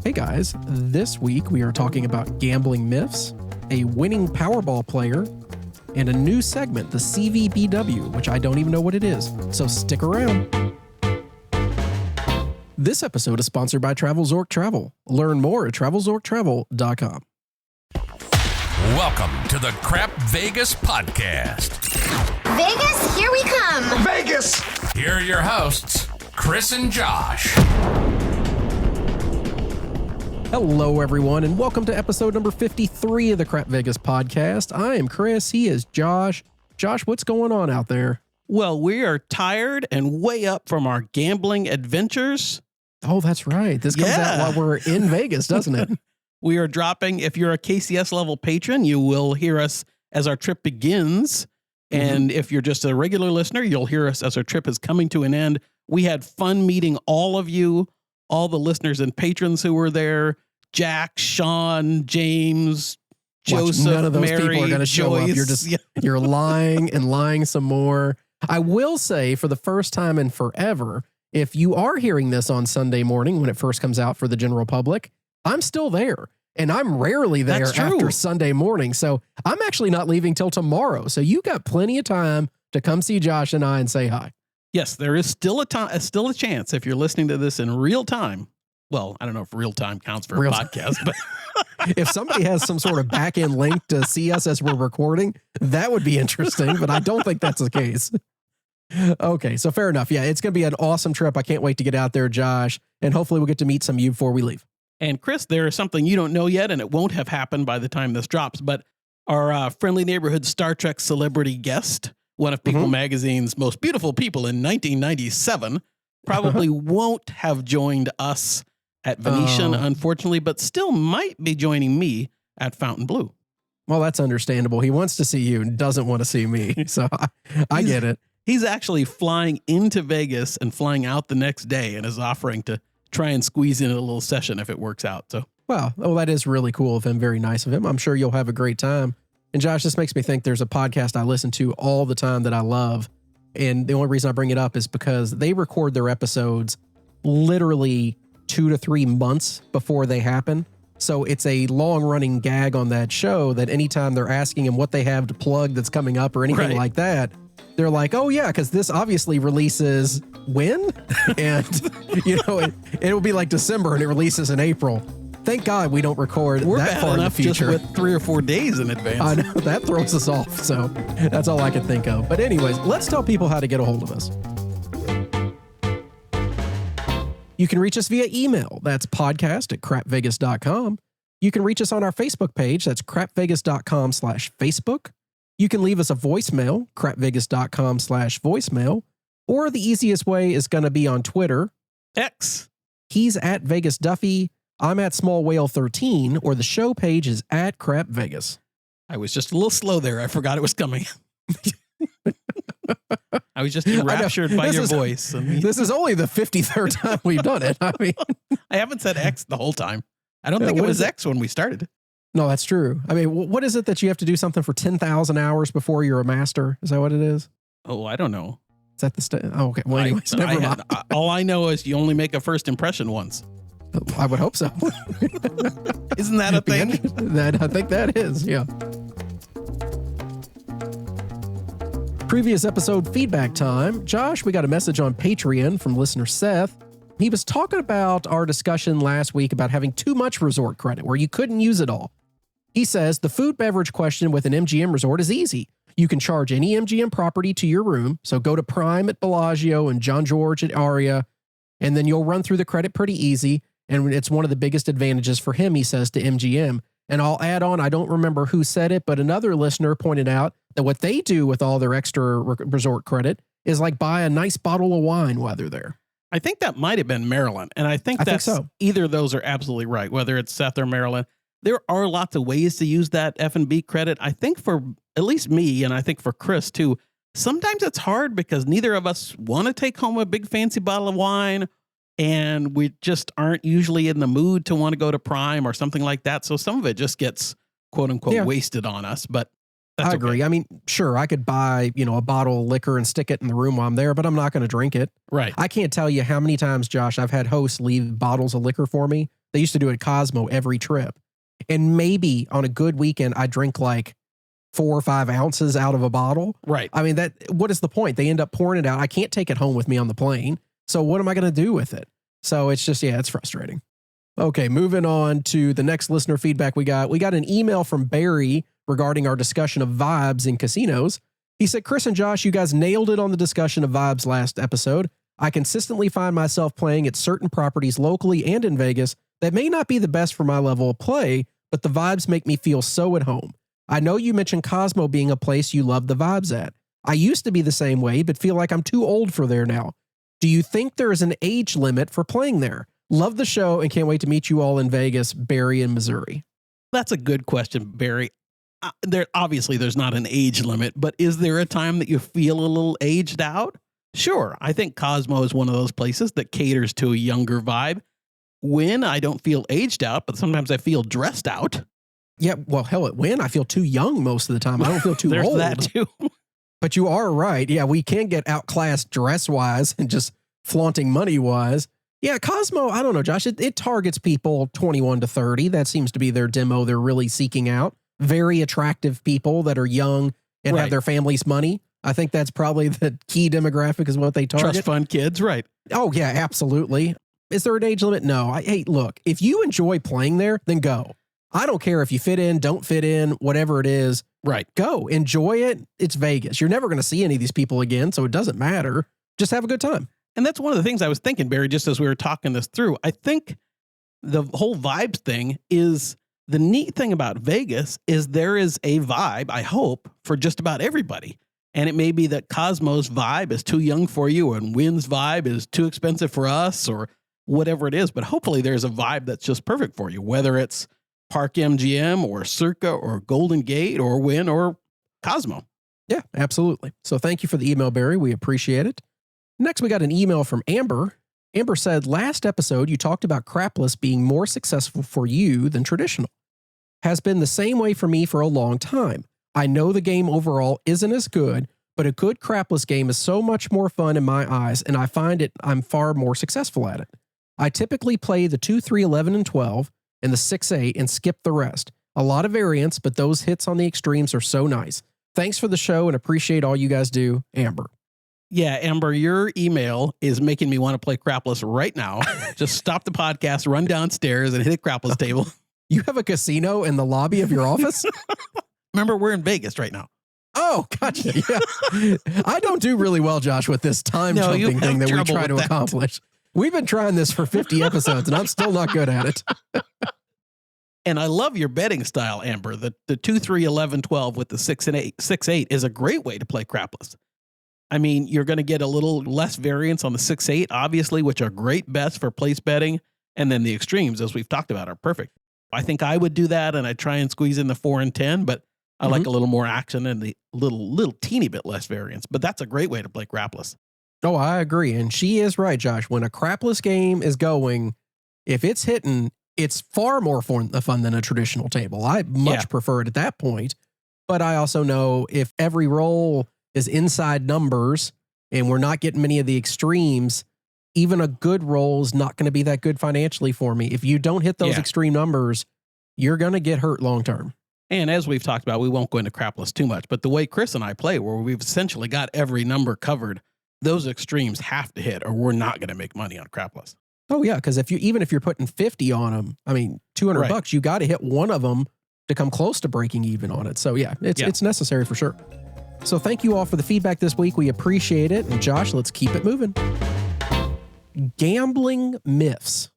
Hey guys, this week we are talking about gambling myths, a winning Powerball player, and a new segment, the CVBW, which I don't even know what it is, so stick around. This episode is sponsored by TravelZork Travel. Learn more at TravelZorkTravel.com. Welcome to the Crap Vegas podcast. Vegas, here we come. Vegas! Here are your hosts, Chris and Josh. Hello, everyone, and welcome to episode number 53 of the Crap Vegas podcast. I am Chris. He is Josh. Josh, what's going on out there? Well, we are tired and way up from our gambling adventures. Oh, that's right. This comes out while we're in Vegas, doesn't it? We are dropping, if you're a KCS level patron, you will hear us as our trip begins. And if you're just a regular listener, you'll hear us as our trip is coming to an end. We had fun meeting all of you, all the listeners and patrons who were there. Jack, Sean, James, Joseph, none of those Mary, people are going to show up. You're just you're lying and lying some more. I will say, for the first time in forever, if you are hearing this on Sunday morning when it first comes out for the general public, I'm still there. And I'm rarely there after Sunday morning. So I'm actually not leaving till tomorrow. So you got plenty of time to come see Josh and I and say hi. Yes, there is still a chance if you're listening to this in real time. Well, I don't know if real time counts for a podcast, but if somebody has some sort of back end link to see us as we're recording, that would be interesting, but I don't think that's the case. Okay, so fair enough. Yeah, it's going to be an awesome trip. I can't wait to get out there, Josh, and hopefully we'll get to meet some of you before we leave. And Chris, there is something you don't know yet, and it won't have happened by the time this drops, but our friendly neighborhood Star Trek celebrity guest, one of People Magazine's most beautiful people in 1997, probably won't have joined us at Venetian, unfortunately, but still might be joining me at Fontainebleau. Well, that's understandable. He wants to see you and doesn't want to see me, so I get it. He's actually flying into Vegas and flying out the next day and is offering to try and squeeze in a little session if it works out. So, well, that is really cool of him. Very nice of him. I'm sure you'll have a great time. And Josh, this makes me think there's a podcast I listen to all the time that I love. And the only reason I bring it up is because they record their episodes literally 2 to 3 months before they happen. So it's a long running gag on that show that anytime they're asking him what they have to plug that's coming up or anything like that, they're like, oh yeah, because this obviously releases when? And, it'll be like December and it releases in April. Thank God we don't record that far in the future. Just with 3 or 4 days in advance. I know, that throws us off. So that's all I can think of. But anyways, let's tell people how to get a hold of us. You can reach us via email. That's podcast@crapvegas.com. You can reach us on our Facebook page. That's crapvegas.com/Facebook. You can leave us a voicemail, crapvegas.com/voicemail. Or the easiest way is going to be on Twitter. X. He's at Vegas Duffy. I'm at Small Whale 13, or the show page is at Crap Vegas. I was just a little slow there. I forgot it was coming. I was just enraptured by your voice. This is only the 53rd time we've done it. I mean, I haven't said X the whole time. I don't think it was X when we started. No, that's true. I mean, what is it that you have to do something for 10,000 hours before you're a master? Is that what it is? Oh, I don't know. Is that the oh, okay. Well, anyways, never mind. All I know is you only make a first impression once. I would hope so. Isn't that a thing? I think that is, yeah. Previous episode feedback time. Josh, we got a message on Patreon from listener Seth. He was talking about our discussion last week about having too much resort credit where you couldn't use it all. He says the food beverage question with an MGM resort is easy. You can charge any MGM property to your room. So go to Prime at Bellagio and John George at Aria, and then you'll run through the credit pretty easy. And it's one of the biggest advantages for him, he says, to MGM. And I'll add on, I don't remember who said it, but another listener pointed out that what they do with all their extra resort credit is like buy a nice bottle of wine while they're there. I think that might have been Maryland. And I think so. Either of those are absolutely right, whether it's Seth or Maryland. There are lots of ways to use that F&B credit. I think for at least me, and I think for Chris too, sometimes it's hard because neither of us want to take home a big fancy bottle of wine, and we just aren't usually in the mood to want to go to Prime or something like that. So some of it just gets quote unquote wasted on us, but that's I agree. Okay. I mean, sure, I could buy, a bottle of liquor and stick it in the room while I'm there, but I'm not going to drink it. Right. I can't tell you how many times, Josh, I've had hosts leave bottles of liquor for me They used to do it at Cosmo every trip. And maybe on a good weekend, I drink like 4 or 5 ounces out of a bottle. Right. I mean, what is the point? They end up pouring it out. I can't take it home with me on the plane. So what am I going to do with it? So it's just, it's frustrating. Okay, moving on to the next listener feedback we got. We got an email from Barry regarding our discussion of vibes in casinos. He said, Chris and Josh, you guys nailed it on the discussion of vibes last episode. I consistently find myself playing at certain properties locally and in Vegas that may not be the best for my level of play, but the vibes make me feel so at home. I know you mentioned Cosmo being a place you love the vibes at. I used to be the same way, but feel like I'm too old for there now. Do you think there is an age limit for playing there? Love the show and can't wait to meet you all in Vegas, Barry in Missouri. That's a good question, Barry. There's not an age limit, but is there a time that you feel a little aged out? Sure. I think Cosmo is one of those places that caters to a younger vibe. When I don't feel aged out, but sometimes I feel dressed out. Yeah, well, hell, at Wynn, I feel too young most of the time. I don't feel too There's old. That too. But you are right. Yeah, we can get outclassed dress-wise and just flaunting money-wise. Yeah, Cosmo, I don't know, Josh. It targets people 21 to 30. That seems to be their demo they're really seeking out. Very attractive people that are young and have their family's money. I think that's probably the key demographic is what they target. Trust fund kids, right. Oh, yeah, absolutely. Is there an age limit? No. Hey, look, if you enjoy playing there, then go. I don't care if you fit in, don't fit in, whatever it is. Right. Go. Enjoy it. It's Vegas. You're never going to see any of these people again, so it doesn't matter. Just have a good time. And that's one of the things I was thinking, Barry, just as we were talking this through. I think the whole vibes thing is the neat thing about Vegas is there is a vibe, I hope, for just about everybody. And it may be that Cosmo's vibe is too young for you and Wynn's vibe is too expensive for us or whatever it is. But hopefully there's a vibe that's just perfect for you, whether it's Park MGM or Circa or Golden Gate or Wynn or Cosmo. Yeah, absolutely. So thank you for the email, Barry. We appreciate it. Next, we got an email from Amber. Amber said, last episode, you talked about crapless being more successful for you than traditional. Has been the same way for me for a long time. I know the game overall isn't as good, but a good crapless game is so much more fun in my eyes, and I find I'm far more successful at it. I typically play the 2, 3, 11, and 12, and the 6, 8, and skip the rest. A lot of variants, but those hits on the extremes are so nice. Thanks for the show and appreciate all you guys do, Amber. Yeah, Amber, your email is making me want to play crapless right now. Just stop the podcast, run downstairs, and hit a crapless table. You have a casino in the lobby of your office? Remember, we're in Vegas right now. Oh, gotcha. Yeah. I don't do really well, Josh, with this time jumping thing that we try to accomplish. We've been trying this for 50 episodes, and I'm still not good at it. And I love your betting style, Amber. The 2, 3, 11, 12 with the 6 and 8, 6, 8 is a great way to play crapless. I mean, you're going to get a little less variance on the 6, 8, obviously, which are great bets for place betting. And then the extremes, as we've talked about, are perfect. I think I would do that, and I'd try and squeeze in the 4 and 10, but I like a little more action and the little teeny bit less variance. But that's a great way to play crapless. Oh, I agree. And she is right, Josh. When a crapless game is going, if it's hitting, it's far more fun than a traditional table. I much prefer it at that point. But I also know if every roll is inside numbers and we're not getting many of the extremes, even a good roll is not going to be that good financially for me. If you don't hit those extreme numbers, you're going to get hurt long term. And as we've talked about, we won't go into crapless too much, but the way Chris and I play, where we've essentially got every number covered, those extremes have to hit or we're not going to make money on crapless. Oh yeah, because even if you're putting 50 on them, I mean, $200, you got to hit one of them to come close to breaking even on it. So yeah, it's necessary for sure. So thank you all for the feedback this week. We appreciate it. And Josh, let's keep it moving. Gambling myths.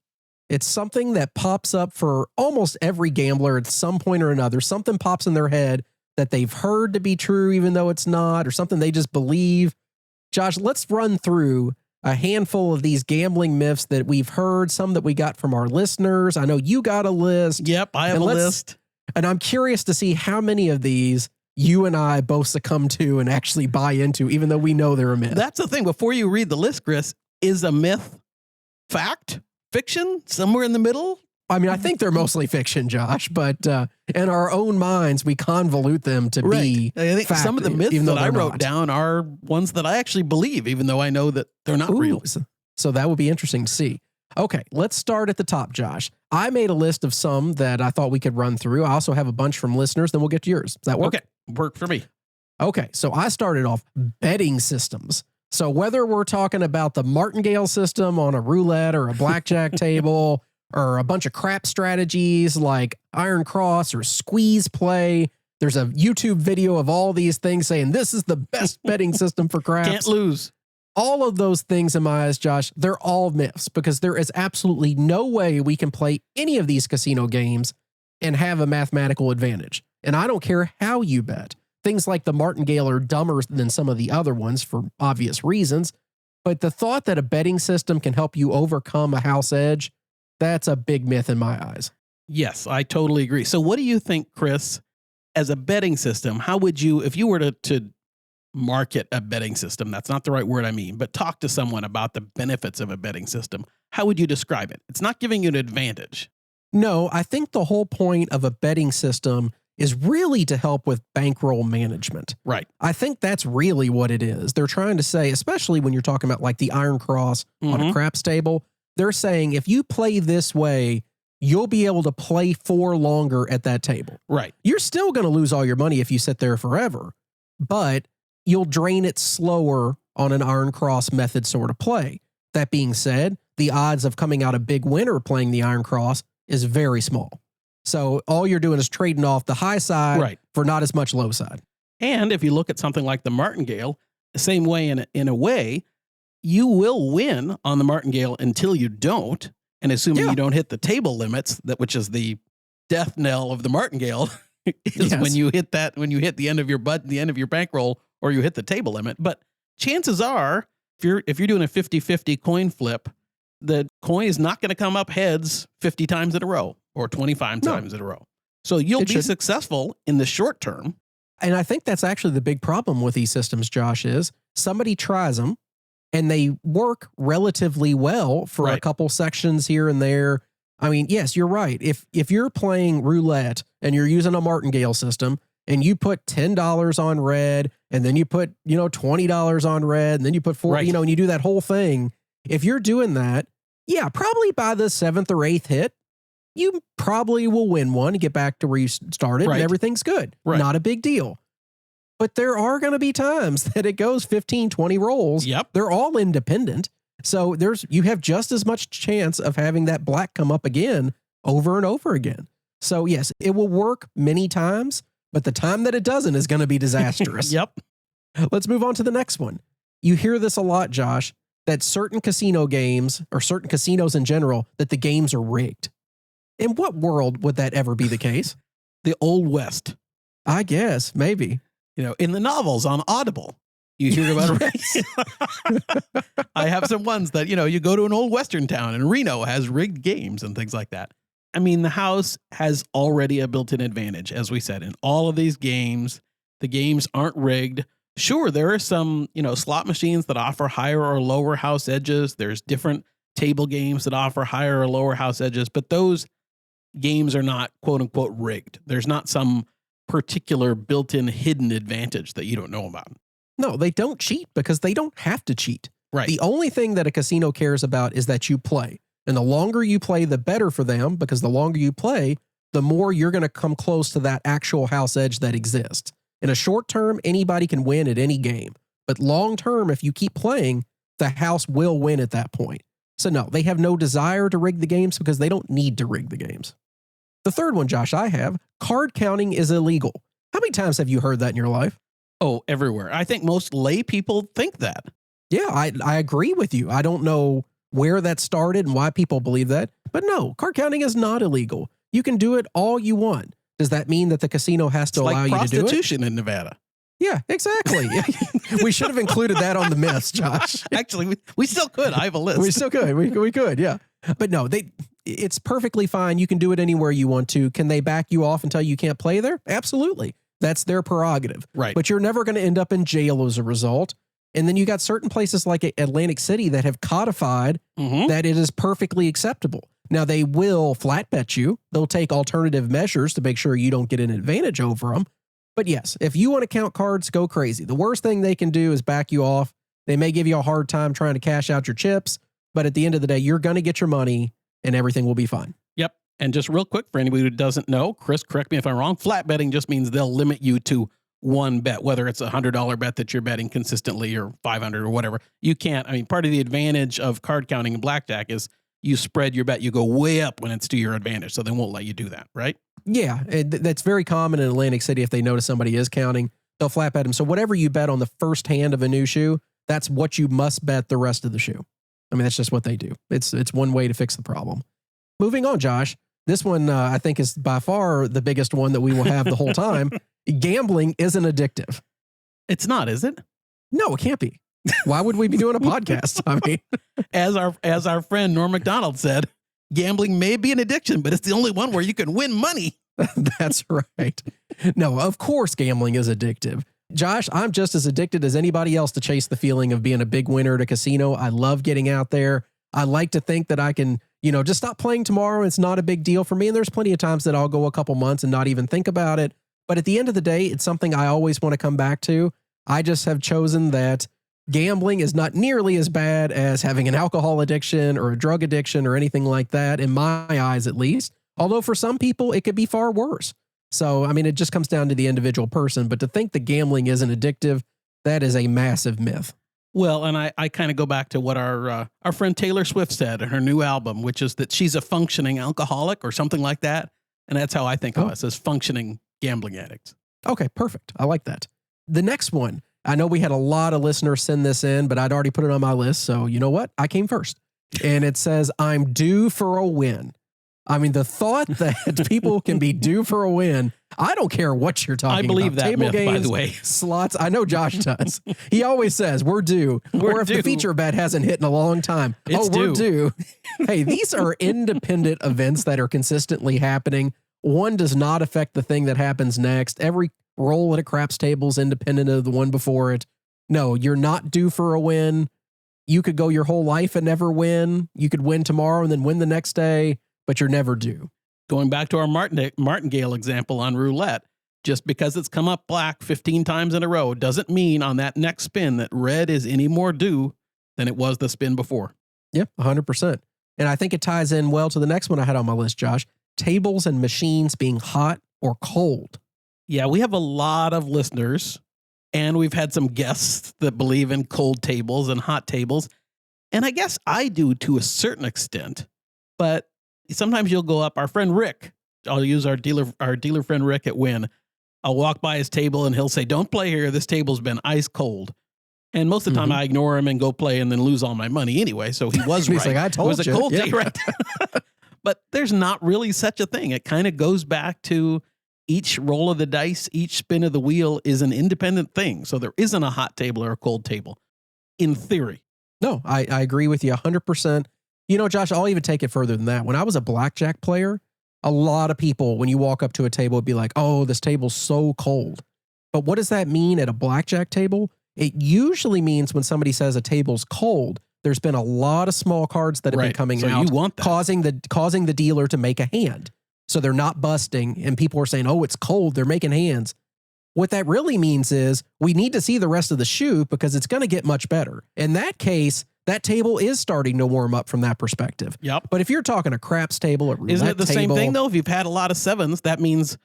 It's something that pops up for almost every gambler at some point or another. Something pops in their head that they've heard to be true, even though it's not, or something they just believe. Josh, let's run through a handful of these gambling myths that we've heard, some that we got from our listeners. I know you got a list. Yep, I have a list. And I'm curious to see how many of these you and I both succumb to and actually buy into, even though we know they're a myth. That's the thing. Before you read the list, Chris, is a myth fact, fiction, somewhere in the middle? I mean, I think they're mostly fiction, Josh, but in our own minds, we convolute them to be I think fact, some of the myths that I wrote not. down are ones that I actually believe, even though I know that they're not real. So that would be interesting to see. Okay, let's start at the top, Josh. I made a list of some that I thought we could run through. I also have a bunch from listeners, then we'll get to yours. Does that work? Okay, work for me. Okay, so I started off betting systems. So whether we're talking about the martingale system on a roulette or a blackjack table, or a bunch of crap strategies like Iron Cross or Squeeze Play, there's a YouTube video of all these things saying this is the best betting system for craps. Can't lose. All of those things in my eyes, Josh, they're all myths because there is absolutely no way we can play any of these casino games and have a mathematical advantage. And I don't care how you bet. Things like the martingale are dumber than some of the other ones for obvious reasons. But the thought that a betting system can help you overcome a house edge, that's a big myth in my eyes. Yes, I totally agree. So what do you think, Chris, as a betting system, how would you, if you were to market a betting system, that's not the right word I mean, but talk to someone about the benefits of a betting system, how would you describe it? It's not giving you an advantage. No, I think the whole point of a betting system is really to help with bankroll management. Right. I think that's really what it is. They're trying to say, especially when you're talking about like the Iron Cross on a craps table, they're saying if you play this way, you'll be able to play for longer at that table. Right. You're still going to lose all your money if you sit there forever, but you'll drain it slower on an Iron Cross method sort of play. That being said, the odds of coming out a big winner playing the Iron Cross is very small. So all you're doing is trading off the high side for not as much low side. And if you look at something like the martingale, the same way in a way, you will win on the martingale until you don't. And assuming you don't hit the table limits, which is the death knell of the martingale, is when you hit the end of your the end of your bankroll, or you hit the table limit. But chances are, if you're doing a 50-50 coin flip, the coin is not going to come up heads 50 times in a row or 25 times in a row. So you'll be successful in the short term. And I think that's actually the big problem with these systems, Josh, is somebody tries them and they work relatively well for a couple sections here and there. I mean, yes, you're right. If you're playing roulette and you're using a martingale system and you put $10 on red and then you put, $20 on red and then you put $40, and you do that whole thing. If you're doing that, probably by the 7th or 8th hit, you probably will win one and get back to where you started and everything's good. Not a big deal. But there are going to be times that it goes 15, 20 rolls. Yep. They're all independent. So you have just as much chance of having that black come up again over and over again. So yes, it will work many times, but the time that it doesn't is going to be disastrous. Yep. Let's move on to the next one. You hear this a lot, Josh, that certain casino games or certain casinos in general, that the games are rigged. In what world would that ever be the case? The Old West. I guess, maybe. In the novels on Audible, you hear about it. I have some ones that, you go to an old Western town and Reno has rigged games and things like that. I mean, the house has already a built-in advantage, as we said, in all of these games. The games aren't rigged. Sure, there are some, slot machines that offer higher or lower house edges. There's different table games that offer higher or lower house edges, but those games are not quote unquote rigged. There's not some particular built-in hidden advantage that you don't know about. No, they don't cheat because they don't have to cheat. Right. The only thing that a casino cares about is that you play. And the longer you play, the better for them, because the longer you play, the more you're going to come close to that actual house edge that exists. In a short term, anybody can win at any game. But long term, if you keep playing, the house will win at that point. So no, they have no desire to rig the games because they don't need to rig the games. The third one, Josh, I have, card counting is illegal. How many times have you heard that in your life? Oh, everywhere. I think most lay people think that. Yeah, I agree with you. I don't know where that started and why people believe that. But no, card counting is not illegal. You can do it all you want. Does that mean that the casino has to allow you to do it? It's like prostitution in Nevada. Yeah, exactly. We should have included that on the myths, Josh. Actually, we still could. I have a list. We still could. We could, yeah. But no, it's perfectly fine. You can do it anywhere you want to. Can they back you off and tell you can't play there? Absolutely. That's their prerogative. Right. But you're never going to end up in jail as a result. And then you got certain places like Atlantic City that have codified that it is perfectly acceptable. Now, they will flat bet you. They'll take alternative measures to make sure you don't get an advantage over them. But yes, if you want to count cards, go crazy. The worst thing they can do is back you off. They may give you a hard time trying to cash out your chips, But at the end of the day, you're going to get your money and everything will be fine. Yep. And just real quick, for anybody who doesn't know, Chris, correct me if I'm wrong, flat betting just means they'll limit you to one bet, whether it's $100 bet that you're betting consistently or 500 or whatever. You can't. I mean, part of the advantage of card counting and blackjack is you spread your bet. You go way up when it's to your advantage. So they won't let you do that, right? Yeah. That's very common in Atlantic City. If they notice somebody is counting, they'll flat bet them. So whatever you bet on the first hand of a new shoe, that's what you must bet the rest of the shoe. I mean, that's just what they do. It's one way to fix the problem. Moving on, Josh. This one, I think, is by far the biggest one that we will have the whole time. Gambling isn't addictive. It's not, is it? No, it can't be. Why would we be doing a podcast? I mean, as our friend Norm MacDonald said, gambling may be an addiction, but it's the only one where you can win money. That's right. No, of course gambling is addictive. Josh, I'm just as addicted as anybody else to chase the feeling of being a big winner at a casino. I love getting out there. I like to think that I can, just stop playing tomorrow. It's not a big deal for me. And there's plenty of times that I'll go a couple months and not even think about it. But at the end of the day, it's something I always want to come back to. I just have chosen that gambling is not nearly as bad as having an alcohol addiction or a drug addiction or anything like that, in my eyes at least. Although for some people, it could be far worse. So, I mean, it just comes down to the individual person. But to think that gambling isn't addictive, that is a massive myth. Well, and I kind of go back to what our friend Taylor Swift said in her new album, which is that she's a functioning alcoholic or something like that. And that's how I think of us, as functioning gambling addicts. Okay, perfect. I like that. The next one, I know we had a lot of listeners send this in, but I'd already put it on my list. So you know what? I came first. And it says, I'm due for a win. I mean, the thought that people can be due for a win, I don't care what you're talking about. I believe that Table myth, games, by the way. slots. I know Josh does. He always says, we're due. Or if the feature bet hasn't hit in a long time, we're due. Hey, these are independent events that are consistently happening. One does not affect the thing that happens next. Every roll at a craps table is independent of the one before it. No, you're not due for a win. You could go your whole life and never win. You could win tomorrow and then win the next day, but you're never due. Going back to our martingale example on roulette, just because it's come up black 15 times in a row doesn't mean on that next spin that red is any more due than it was the spin before. Yep, 100%. And I think it ties in well to the next one I had on my list, Josh. Tables and machines being hot or cold. Yeah, we have a lot of listeners, and we've had some guests that believe in cold tables and hot tables. And I guess I do to a certain extent, but sometimes you'll go up. Our friend Rick, I'll use our dealer friend Rick at Wynn. I'll walk by his table and he'll say, don't play here. This table's been ice cold. And most of the time I ignore him and go play and then lose all my money anyway. So he was right. He's like, I told you. It was a cold day, right? But there's not really such a thing. It kind of goes back to each roll of the dice, each spin of the wheel is an independent thing. So there isn't a hot table or a cold table in theory. No, I agree with you 100%. Josh, I'll even take it further than that. When I was a blackjack player, a lot of people, when you walk up to a table, would be like, oh, this table's so cold. But what does that mean at a blackjack table? It usually means when somebody says a table's cold, there's been a lot of small cards that have been coming out, you want that. causing the dealer to make a hand. So they're not busting, and people are saying, oh, it's cold, they're making hands. What that really means is we need to see the rest of the shoe because it's going to get much better. In that case, that table is starting to warm up from that perspective. Yep. But if you're talking a craps table or roulette isn't it the same thing though? If you've had a lot of sevens, that means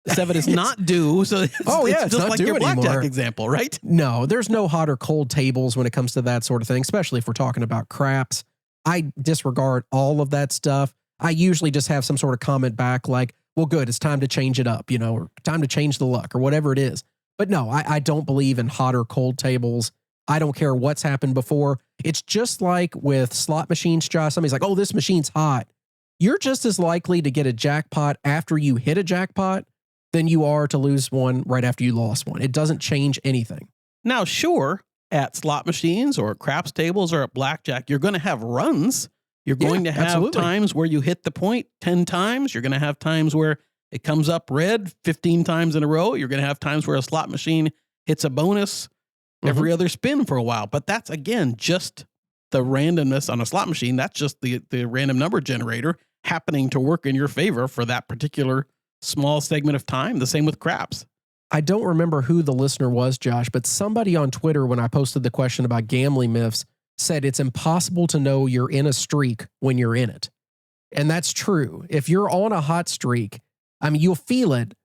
7 is not due. So it's just not like due your blackjack anymore. Example, right? No, there's no hot or cold tables when it comes to that sort of thing, especially if we're talking about craps. I disregard all of that stuff. I usually just have some sort of comment back like, well, good, it's time to change it up, or time to change the luck or whatever it is. But no, I don't believe in hot or cold tables. I don't care what's happened before. It's just like with slot machines, Josh. Somebody's like, oh, this machine's hot. You're just as likely to get a jackpot after you hit a jackpot than you are to lose one right after you lost one. It doesn't change anything. Now, sure, at slot machines or at craps tables or at blackjack, you're going to have runs. You're going to have times where you hit the point 10 times. You're going to have times where it comes up red 15 times in a row. You're going to have times where a slot machine hits a bonus every other spin for a while. But that's, again, just the randomness on a slot machine. That's just the random number generator happening to work in your favor for that particular small segment of time. The same with craps. I don't remember who the listener was, Josh, but somebody on Twitter, when I posted the question about gambling myths, said it's impossible to know you're in a streak when you're in it. And that's true. If you're on a hot streak, I mean, you'll feel it,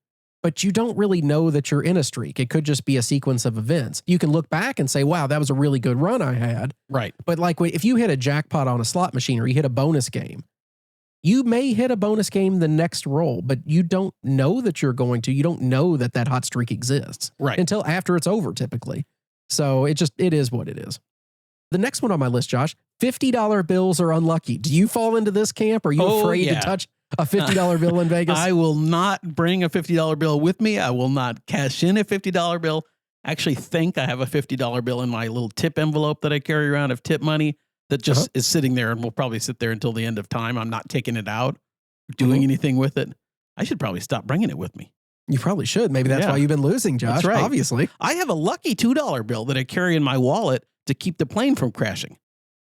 but you don't really know that you're in a streak. It could just be a sequence of events. You can look back and say, wow, that was a really good run I had. Right. But like if you hit a jackpot on a slot machine or you hit a bonus game, you may hit a bonus game the next roll, but you don't know that you're going to. You don't know that that hot streak exists until after it's over, typically. So it is what it is. The next one on my list, Josh, $50 bills are unlucky. Do you fall into this camp? Are you afraid to touch a $50 bill in Vegas? I will not bring a $50 bill with me. I will not cash in a $50 bill. I actually think I have a $50 bill in my little tip envelope that I carry around of tip money that just is sitting there and will probably sit there until the end of time. I'm not taking it out, doing anything with it. I should probably stop bringing it with me. You probably should. Maybe that's why you've been losing, Josh. That's right. Obviously. I have a lucky $2 bill that I carry in my wallet to keep the plane from crashing.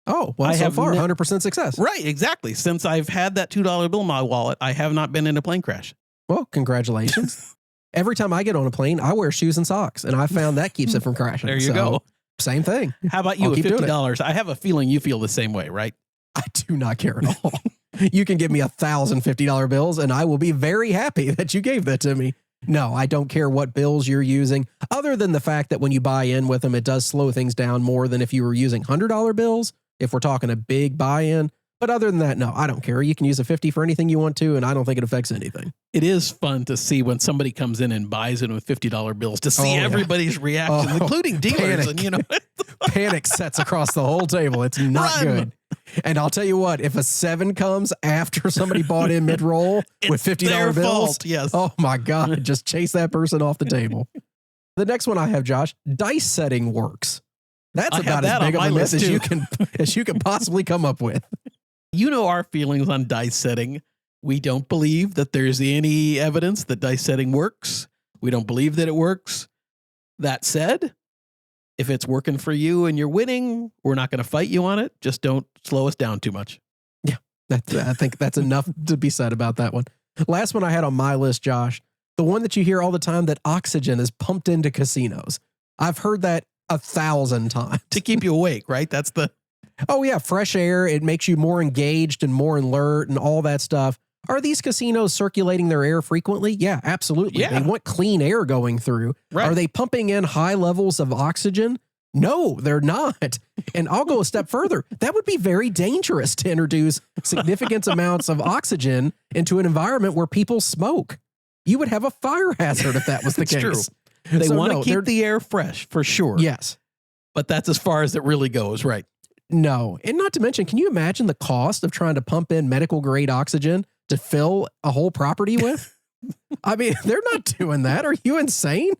Oh, well, so far, 100% success. Right, exactly. Since I've had that $2 bill in my wallet, I have not been in a plane crash. Well, congratulations. Every time I get on a plane, I wear shoes and socks, and I found that keeps it from crashing. There you go. Same thing. How about you with $50? I have a feeling you feel the same way, right? I do not care at all. You can give me 1,000 $50 bills, and I will be very happy that you gave that to me. No, I don't care what bills you're using, other than the fact that when you buy in with them, it does slow things down more than if you were using $100 bills, if we're talking a big buy-in. But other than that, no, I don't care. You can use a 50 for anything you want to, and I don't think it affects anything. It is fun to see when somebody comes in and buys in with $50 bills to see everybody's reaction, including dealers. Panic. And, Panic sets across the whole table. It's not good. And I'll tell you what, if a 7 comes after somebody bought in mid-roll with $50 bills, fault, yes. Oh my God, just chase that person off the table. The next one I have, Josh, dice setting works. That's about as big of a list as you can possibly come up with. You know our feelings on dice setting. We don't believe that there's any evidence that dice setting works. We don't believe that it works. That said, if it's working for you and you're winning, we're not going to fight you on it. Just don't slow us down too much. Yeah, I think that's enough to be said about that one. Last one I had on my list, Josh, the one that you hear all the time, that oxygen is pumped into casinos. I've heard that 1,000 times. To keep you awake, right? That's the... Oh, yeah, fresh air. It makes you more engaged and more alert and all that stuff. Are these casinos circulating their air frequently? Yeah, absolutely. Yeah. They want clean air going through. Right. Are they pumping in high levels of oxygen? No, they're not. And I'll go a step further. That would be very dangerous to introduce significant amounts of oxygen into an environment where people smoke. You would have a fire hazard if that was the case. True. They want to keep the air fresh, for sure. Yes. But that's as far as it really goes, right? No. And not to mention, can you imagine the cost of trying to pump in medical grade oxygen to fill a whole property with? I mean, they're not doing that. Are you insane?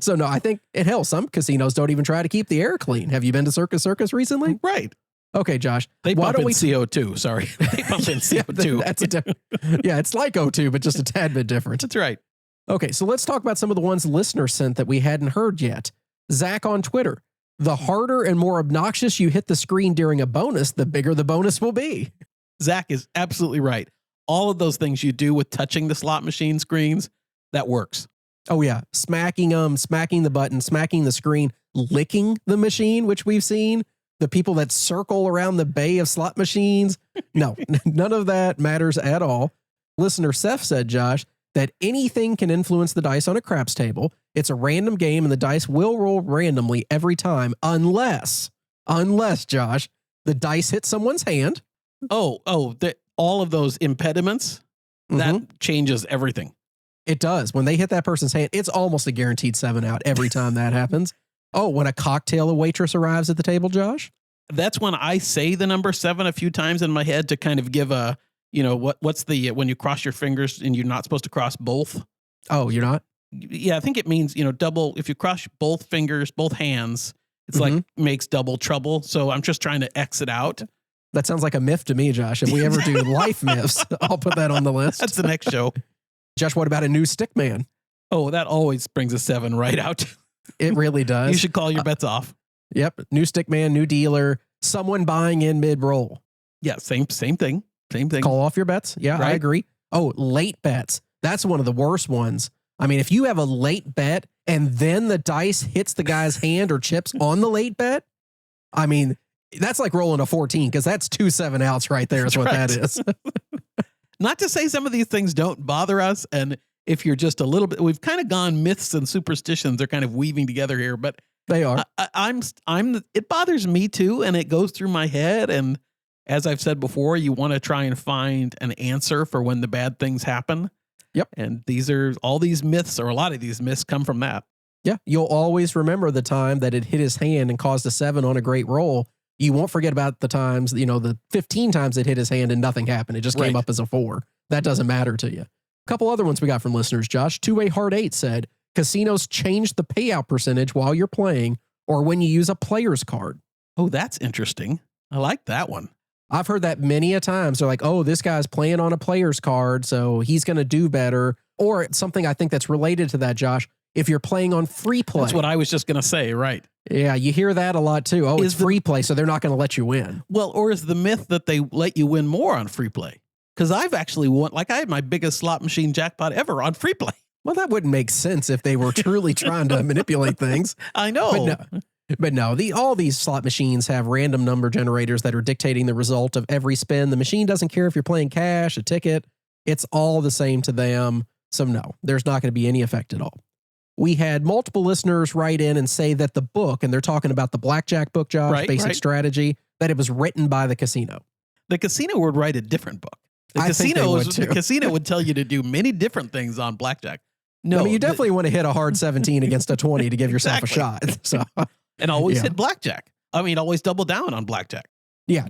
So no, I think some casinos don't even try to keep the air clean. Have you been to Circus recently? Right. Okay, Josh. They pump in CO2. Sorry. They pump in CO2. Yeah, it's like O2, but just a tad bit different. That's right. Okay, so let's talk about some of the ones listeners sent that we hadn't heard yet. Zach on Twitter. The harder and more obnoxious you hit the screen during a bonus, the bigger the bonus will be. Zach is absolutely right. All of those things you do with touching the slot machine screens, that works. Oh, yeah. Smacking the button, smacking the screen, licking the machine, which we've seen. The people that circle around the bay of slot machines. No, none of that matters at all. Listener Seth said, Josh, that anything can influence the dice on a craps table. It's a random game and the dice will roll randomly every time unless, Josh, the dice hit someone's hand. All of those impediments, that changes everything. It does. When they hit that person's hand, it's almost a guaranteed 7 out every time that happens. Oh, when a cocktail waitress arrives at the table, Josh? That's when I say the number 7 a few times in my head to kind of give a, what's the, when you cross your fingers and you're not supposed to cross both. Oh, you're not? Yeah, I think it means, double, if you cross both fingers, both hands, it's like makes double trouble. So I'm just trying to X it out. That sounds like a myth to me, Josh. If we ever do life myths, I'll put that on the list. That's the next show. Josh, what about a new stick man? Oh, that always brings a 7 right out. It really does. You should call your bets off. Yep. New stick man, new dealer, someone buying in mid-roll. Yeah, same thing. Same thing. Call off your bets. Yeah, right? I agree. Oh, late bets. That's one of the worst ones. I mean, if you have a late bet and then the dice hits the guy's hand or chips on the late bet, I mean, That's like rolling a 14 because that's 2 7-outs right there is what that is. Not to say some of these things don't bother us. And if you're just a little bit, we've kind of gone myths and superstitions are kind of weaving together here, but they are. It bothers me too. And it goes through my head. And as I've said before, you want to try and find an answer for when the bad things happen. Yep. And all these myths, or a lot of these myths, come from that. Yeah. You'll always remember the time that it hit his hand and caused a 7 on a great roll. You won't forget about the times, the 15 times it hit his hand and nothing happened. It just came up as a 4. That doesn't matter to you. A couple other ones we got from listeners, Josh. 2A Hard 8 said, casinos change the payout percentage while you're playing or when you use a player's card. Oh, that's interesting. I like that one. I've heard that many a times. They're like, oh, this guy's playing on a player's card, so he's going to do better. Or it's something I think that's related to that, Josh. If you're playing on free play. That's what I was just going to say, right. Yeah, you hear that a lot too. Oh, it's free play, so they're not going to let you win. Well, or is the myth that they let you win more on free play? Because I've actually won, I had my biggest slot machine jackpot ever on free play. Well, that wouldn't make sense if they were truly trying to manipulate things. I know. But no, all these slot machines have random number generators that are dictating the result of every spin. The machine doesn't care if you're playing cash, a ticket. It's all the same to them. So no, there's not going to be any effect at all. We had multiple listeners write in and say that the book, and they're talking about the Blackjack book, Josh, Basic Strategy, that it was written by the casino. The casino would write a different book. The casino would tell you to do many different things on Blackjack. No, I mean, you definitely want to hit a hard 17 against a 20 to give yourself a shot. So, and always hit Blackjack. I mean, always double down on Blackjack. Yeah,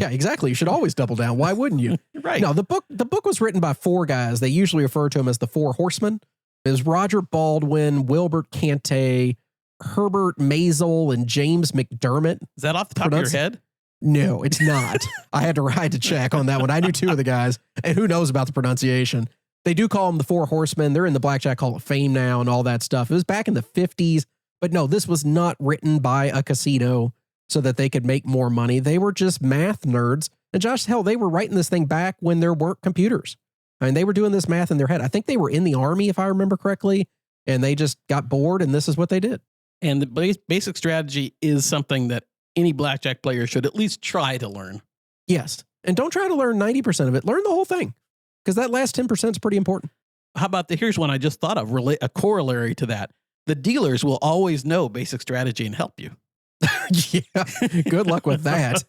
exactly. You should always double down. Why wouldn't you? Right. No, the book was written by 4 guys. They usually refer to them as the 4 horsemen. It was Roger Baldwin, Wilbert Cante, Herbert Maisel, and James McDermott. Is that off the top of your head? No, it's not. I had to check on that one. I knew 2 of the guys, and who knows about the pronunciation. They do call them the 4 horsemen. They're in the Blackjack Hall of Fame now and all that stuff. It was back in the 50s. But no, this was not written by a casino so that they could make more money. They were just math nerds. And Josh, hell, they were writing this thing back when there weren't computers. I mean, they were doing this math in their head. I think they were in the Army, if I remember correctly, and they just got bored, and this is what they did. And the basic strategy is something that any blackjack player should at least try to learn. Yes. And don't try to learn 90% of it. Learn the whole thing, because that last 10% is pretty important. How about here's one I just thought of, a corollary to that. The dealers will always know basic strategy and help you. Yeah, good luck with that.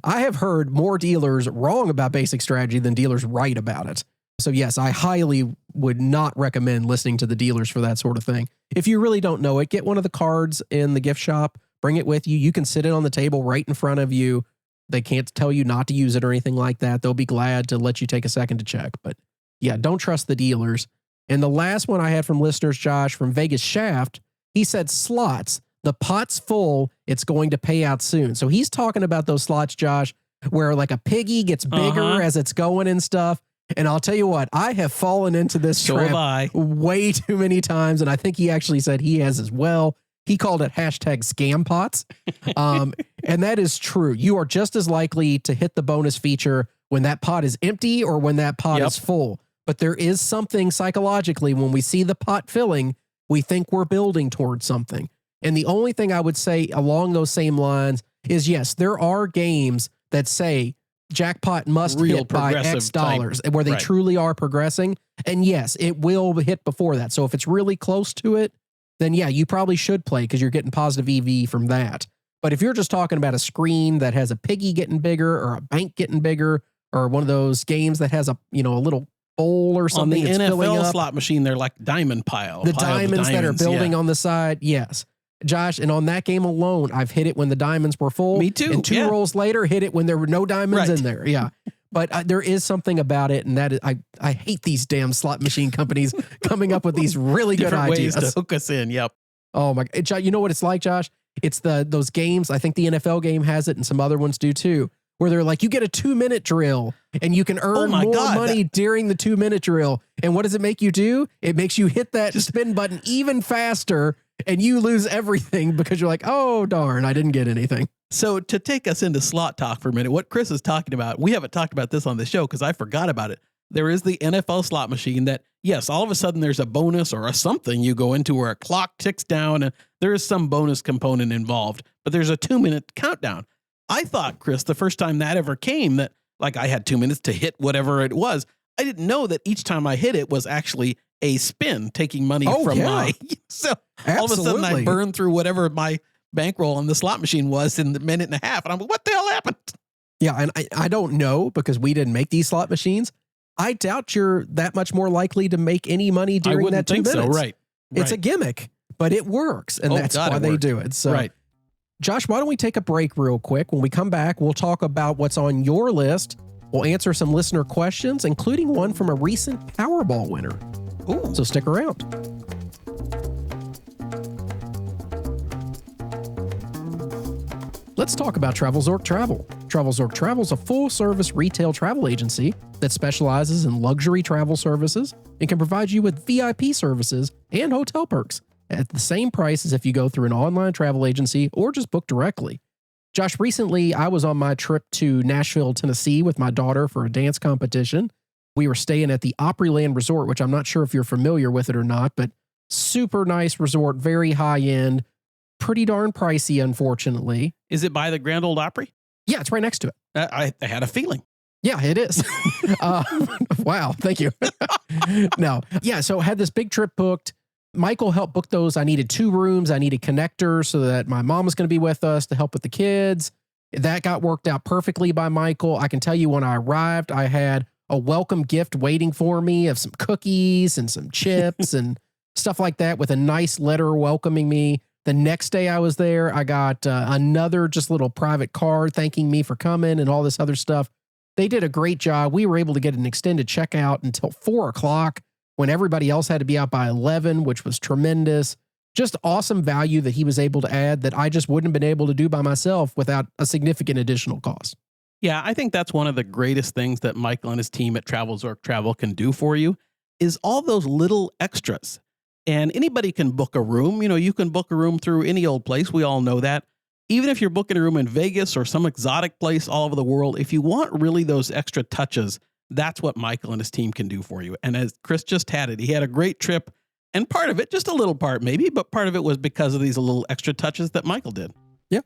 I have heard more dealers wrong about basic strategy than dealers right about it. So yes, I highly would not recommend listening to the dealers for that sort of thing. If you really don't know it, get one of the cards in the gift shop, bring it with you. You can sit it on the table right in front of you. They can't tell you not to use it or anything like that. They'll be glad to let you take a second to check. But yeah, don't trust the dealers. And the last one I had from listeners, Josh, from Vegas Shaft, he said slots. The pot's full. It's going to pay out soon. So he's talking about those slots, Josh, where like a piggy gets bigger as it's going and stuff. And I'll tell you what, I have fallen into this trap way too many times. And I think he actually said he has as well. He called it #scam pots. And that is true. You are just as likely to hit the bonus feature when that pot is empty or when that pot is full. But there is something psychologically when we see the pot filling, we think we're building towards something. And the only thing I would say along those same lines is, yes, there are games that say jackpot must hit by X dollars, where they truly are progressing. And yes, it will hit before that. So if it's really close to it, then yeah, you probably should play because you're getting positive EV from that. But if you're just talking about a screen that has a piggy getting bigger or a bank getting bigger or one of those games that has a little bowl or something. On the NFL slot machine, they're like diamond pile. The diamonds that are building on the side. Yes. Josh, and on that game alone, I've hit it when the diamonds were full. Me too. And 2 rolls later, hit it when there were no diamonds in there. Yeah. But there is something about it, and that is, I hate these damn slot machine companies coming up with these really good ideas. Ways to hook us in, yep. Oh, my God. You know what it's like, Josh? It's those games, I think the NFL game has it, and some other ones do too, where they're like, you get a 2-minute drill, and you can earn more money during the 2-minute drill. And what does it make you do? It makes you hit that spin button even faster, and you lose everything because you're like, oh, darn, I didn't get anything. So to take us into slot talk for a minute, what Chris is talking about, we haven't talked about this on the show because I forgot about it. There is the NFL slot machine that, yes, all of a sudden there's a bonus or a something you go into where a clock ticks down and there is some bonus component involved, but there's a 2-minute countdown. I thought, Chris, the first time that ever came, that like I had 2 minutes to hit whatever it was. I didn't know that each time I hit it was actually a spin, taking money from my. So all of a sudden I burned through whatever my bankroll on the slot machine was in the minute and a half. And I'm like, what the hell happened? Yeah. And I don't know because we didn't make these slot machines. I doubt you're that much more likely to make any money during that 2 minutes. So, right. It's a gimmick, but it works. And that's why they do it. So, right. Josh, why don't we take a break real quick? When we come back, we'll talk about what's on your list. We'll answer some listener questions, including one from a recent Powerball winner. Ooh. So stick around. Let's talk about TravelZork Travel. TravelZork Travel is a full-service retail travel agency that specializes in luxury travel services and can provide you with VIP services and hotel perks at the same price as if you go through an online travel agency or just book directly. Josh, recently I was on my trip to Nashville, Tennessee with my daughter for a dance competition. We were staying at the Opryland Resort, which I'm not sure if you're familiar with it or not, but super nice resort, very high end, pretty darn pricey, unfortunately. Is it by the Grand Ole Opry? Yeah, it's right next to it. I had a feeling. Yeah, it is. Wow, thank you. No, yeah, so I had this big trip booked. Michael helped book those. I needed 2 rooms. I needed connectors so that my mom was going to be with us to help with the kids. That got worked out perfectly by Michael. I can tell you when I arrived, I had a welcome gift waiting for me of some cookies and some chips and stuff like that with a nice letter welcoming me. The next day I was there, I got another just little private card thanking me for coming and all this other stuff. They did a great job. We were able to get an extended checkout until 4 o'clock when everybody else had to be out by 11, which was tremendous. Just awesome value that he was able to add that I just wouldn't have been able to do by myself without a significant additional cost. Yeah, I think that's one of the greatest things that Michael and his team at TravelZork Travel can do for you is all those little extras. And anybody can book a room. You know, you can book a room through any old place. We all know that. Even if you're booking a room in Vegas or some exotic place all over the world, if you want really those extra touches, that's what Michael and his team can do for you. And as Chris just had it, he had a great trip. And part of it, just a little part maybe, but part of it was because of these little extra touches that Michael did. Yeah.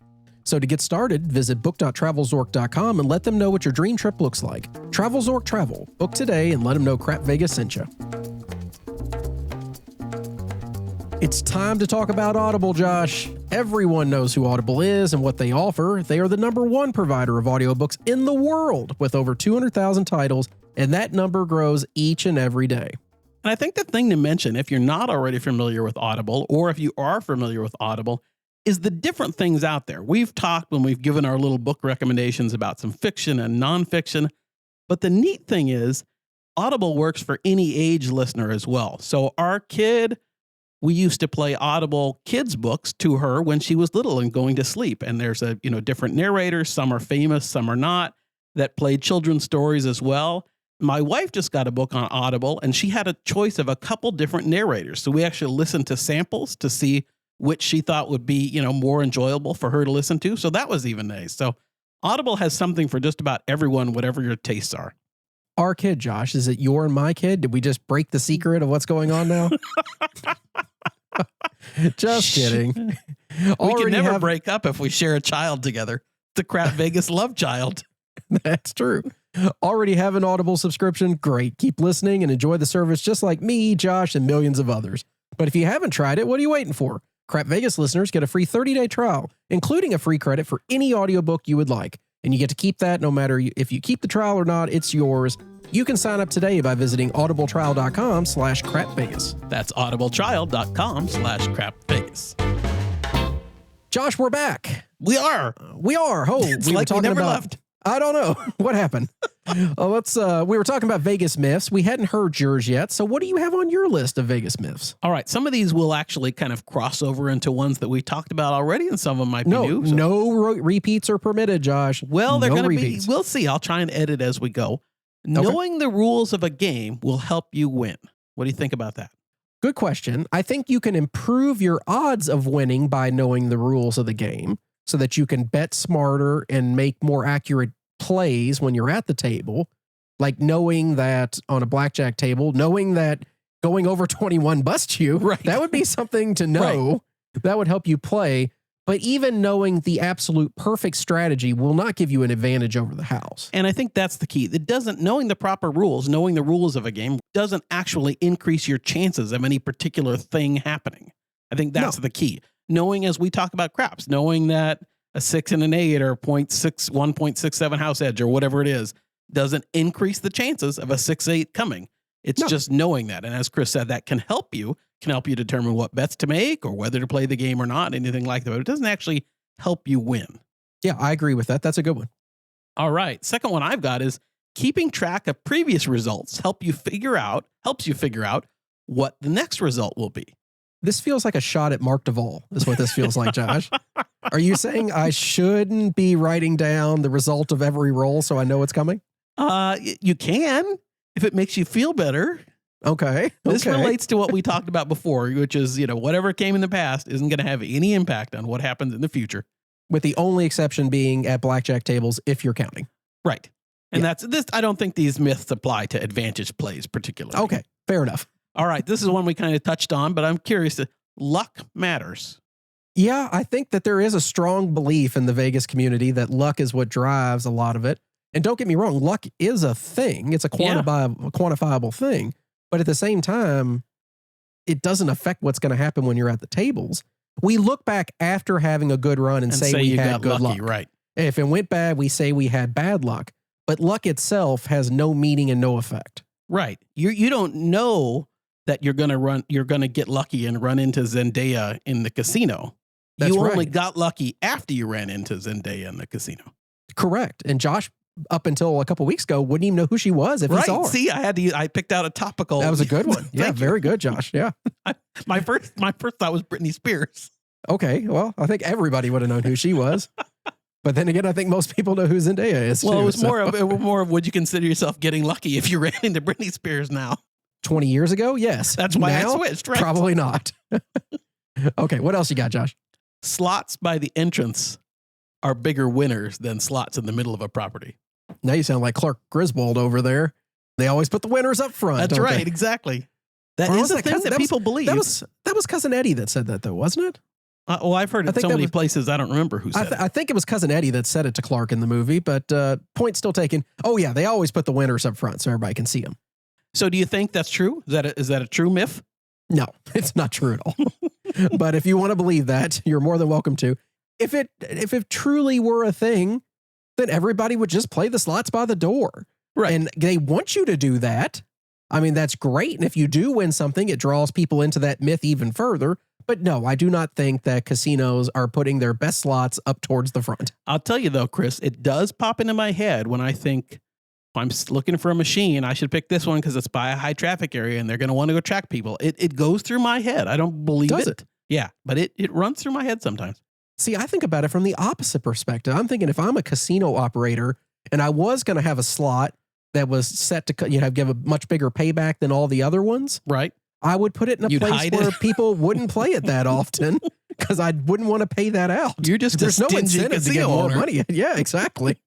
So to get started, visit book.travelzork.com and let them know what your dream trip looks like. TravelZork Travel. Book today and let them know Crap Vegas sent you. It's time to talk about Audible, Josh. Everyone knows who Audible is and what they offer. They are the #1 provider of audiobooks in the world with over 200,000 titles, and that number grows each and every day. And I think the thing to mention, if you're not already familiar with Audible, or if you are familiar with Audible, is the different things out there. We've talked when we've given our little book recommendations about some fiction and nonfiction, but the neat thing is Audible works for any age listener as well. So our kid, we used to play Audible kids books to her when she was little and going to sleep. And there's different narrators. Some are famous, some are not, that played children's stories as well. My wife just got a book on Audible and she had a choice of a couple different narrators. So we actually listened to samples to see which she thought would be, more enjoyable for her to listen to. So that was even nice. So Audible has something for just about everyone, whatever your tastes are. Our kid, Josh, is it your and my kid? Did we just break the secret of what's going on now? Just kidding. We can never break up if we share a child together. The Crap Vegas love child. That's true. Already have an Audible subscription? Great. Keep listening and enjoy the service just like me, Josh, and millions of others. But if you haven't tried it, what are you waiting for? Crap Vegas listeners get a free 30-day trial, including a free credit for any audiobook you would like. And you get to keep that no matter if you keep the trial or not, it's yours. You can sign up today by visiting audibletrial.com/crapvegas. That's audibletrial.com/crapvegas. Josh, we're back. We are. Oh, it's like we never left. I don't know what happened. We were talking about Vegas myths. We hadn't heard yours yet. So what do you have on your list of Vegas myths? All right. Some of these will actually kind of cross over into ones that we talked about already, and some of them might be new. So. No repeats are permitted, Josh. Well, they're going to be. We'll see. I'll try and edit as we go. Okay. Knowing the rules of a game will help you win. What do you think about that? Good question. I think you can improve your odds of winning by knowing the rules of the game so that you can bet smarter and make more accurate plays when you're at the table. Like knowing that on a blackjack table, knowing that going over 21 busts you, right. That would be something to know. Right. That would help you play. But even knowing the absolute perfect strategy will not give you an advantage over the house. And I think that's the key. It doesn't, knowing the proper rules, knowing the rules of a game doesn't actually increase your chances of any particular thing happening. I think that's the key. Knowing, as we talk about craps, knowing that a 6 and an 8 or 1.67 house edge or whatever it is doesn't increase the chances of a 6-8 coming. It's just knowing that. And as Chris said, that can help you determine what bets to make or whether to play the game or not, anything like that. But it doesn't actually help you win. Yeah, I agree with that. That's a good one. All right. Second one I've got is keeping track of previous results helps you figure out what the next result will be. This feels like a shot at Mark Duvall, is what this feels like, Josh. Are you saying I shouldn't be writing down the result of every roll so I know what's coming? You can, if it makes you feel better. Okay. This relates to what we talked about before, which is, whatever came in the past isn't going to have any impact on what happens in the future. With the only exception being at blackjack tables, if you're counting. Right. And that's this. I don't think these myths apply to advantage plays particularly. Okay. Fair enough. All right. This is one we kind of touched on, but I'm curious. Luck matters. Yeah, I think that there is a strong belief in the Vegas community that luck is what drives a lot of it. And don't get me wrong, luck is a thing. It's a quantifiable thing. But at the same time, it doesn't affect what's going to happen when you're at the tables. We look back after having a good run and say we had good luck. Right. If it went bad, we say we had bad luck. But luck itself has no meaning and no effect. Right. You don't know that you're going to get lucky and run into Zendaya in the casino. That's right. Only got lucky after you ran into Zendaya in the casino. Correct. And Josh, up until a couple weeks ago, wouldn't even know who she was if he saw her. See, I picked out a topical. That was a good one. Yeah, very good, Josh. Yeah. My first thought was Britney Spears. Okay. Well, I think everybody would have known who she was. But then again, I think most people know who Zendaya is. Well, too, it was more of would you consider yourself getting lucky if you ran into Britney Spears now? 20 years ago? Yes. That's why now, I switched, right? Probably not. Okay. What else you got, Josh? Slots by the entrance are bigger winners than slots in the middle of a property. Now you sound like Clark Griswold over there. They always put the winners up front. That's right. They? Exactly. That is a thing that people believe. That was Cousin Eddie that said that, though, wasn't it? Well, I've heard it so many places. I don't remember who said it. I think it was Cousin Eddie that said it to Clark in the movie, but point still taken. Oh, yeah. They always put the winners up front so everybody can see them. So do you think that's true? Is that a true myth? No, it's not true at all. But if you want to believe that, you're more than welcome to. If it truly were a thing, then everybody would just play the slots by the door. Right. And they want you to do that. I mean, that's great. And if you do win something, it draws people into that myth even further. But no, I do not think that casinos are putting their best slots up towards the front. I'll tell you though, Chris, it does pop into my head when I think if I'm looking for a machine, I should pick this one because it's by a high traffic area and they're going to want to go track people. It goes through my head. I don't believe it. Does it? Yeah, but it runs through my head sometimes. See, I think about it from the opposite perspective. I'm thinking if I'm a casino operator and I was going to have a slot that was set to give a much bigger payback than all the other ones, right? I would put it in a place where people wouldn't play it that often because I wouldn't want to pay that out. You're just there's no incentive to get more money. Yeah, exactly.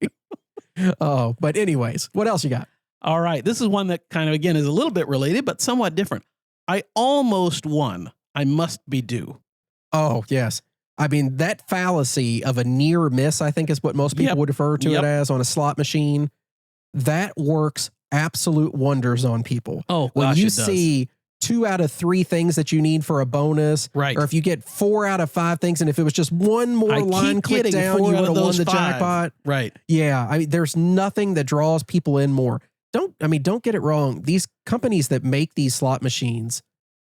Oh, but anyways, what else you got? All right, this is one that kind of again is a little bit related, but somewhat different. I almost won. I must be due. Oh yes. I mean, that fallacy of a near miss, I think is what most people would refer to it as on a slot machine. That works absolute wonders on people. Oh, when gosh, you see 2 out of 3 things that you need for a bonus, right? Or if you get 4 out of 5 things, and if it was just one more line click down, you would have won the jackpot. Right. Yeah. I mean, there's nothing that draws people in more. Don't get it wrong. These companies that make these slot machines,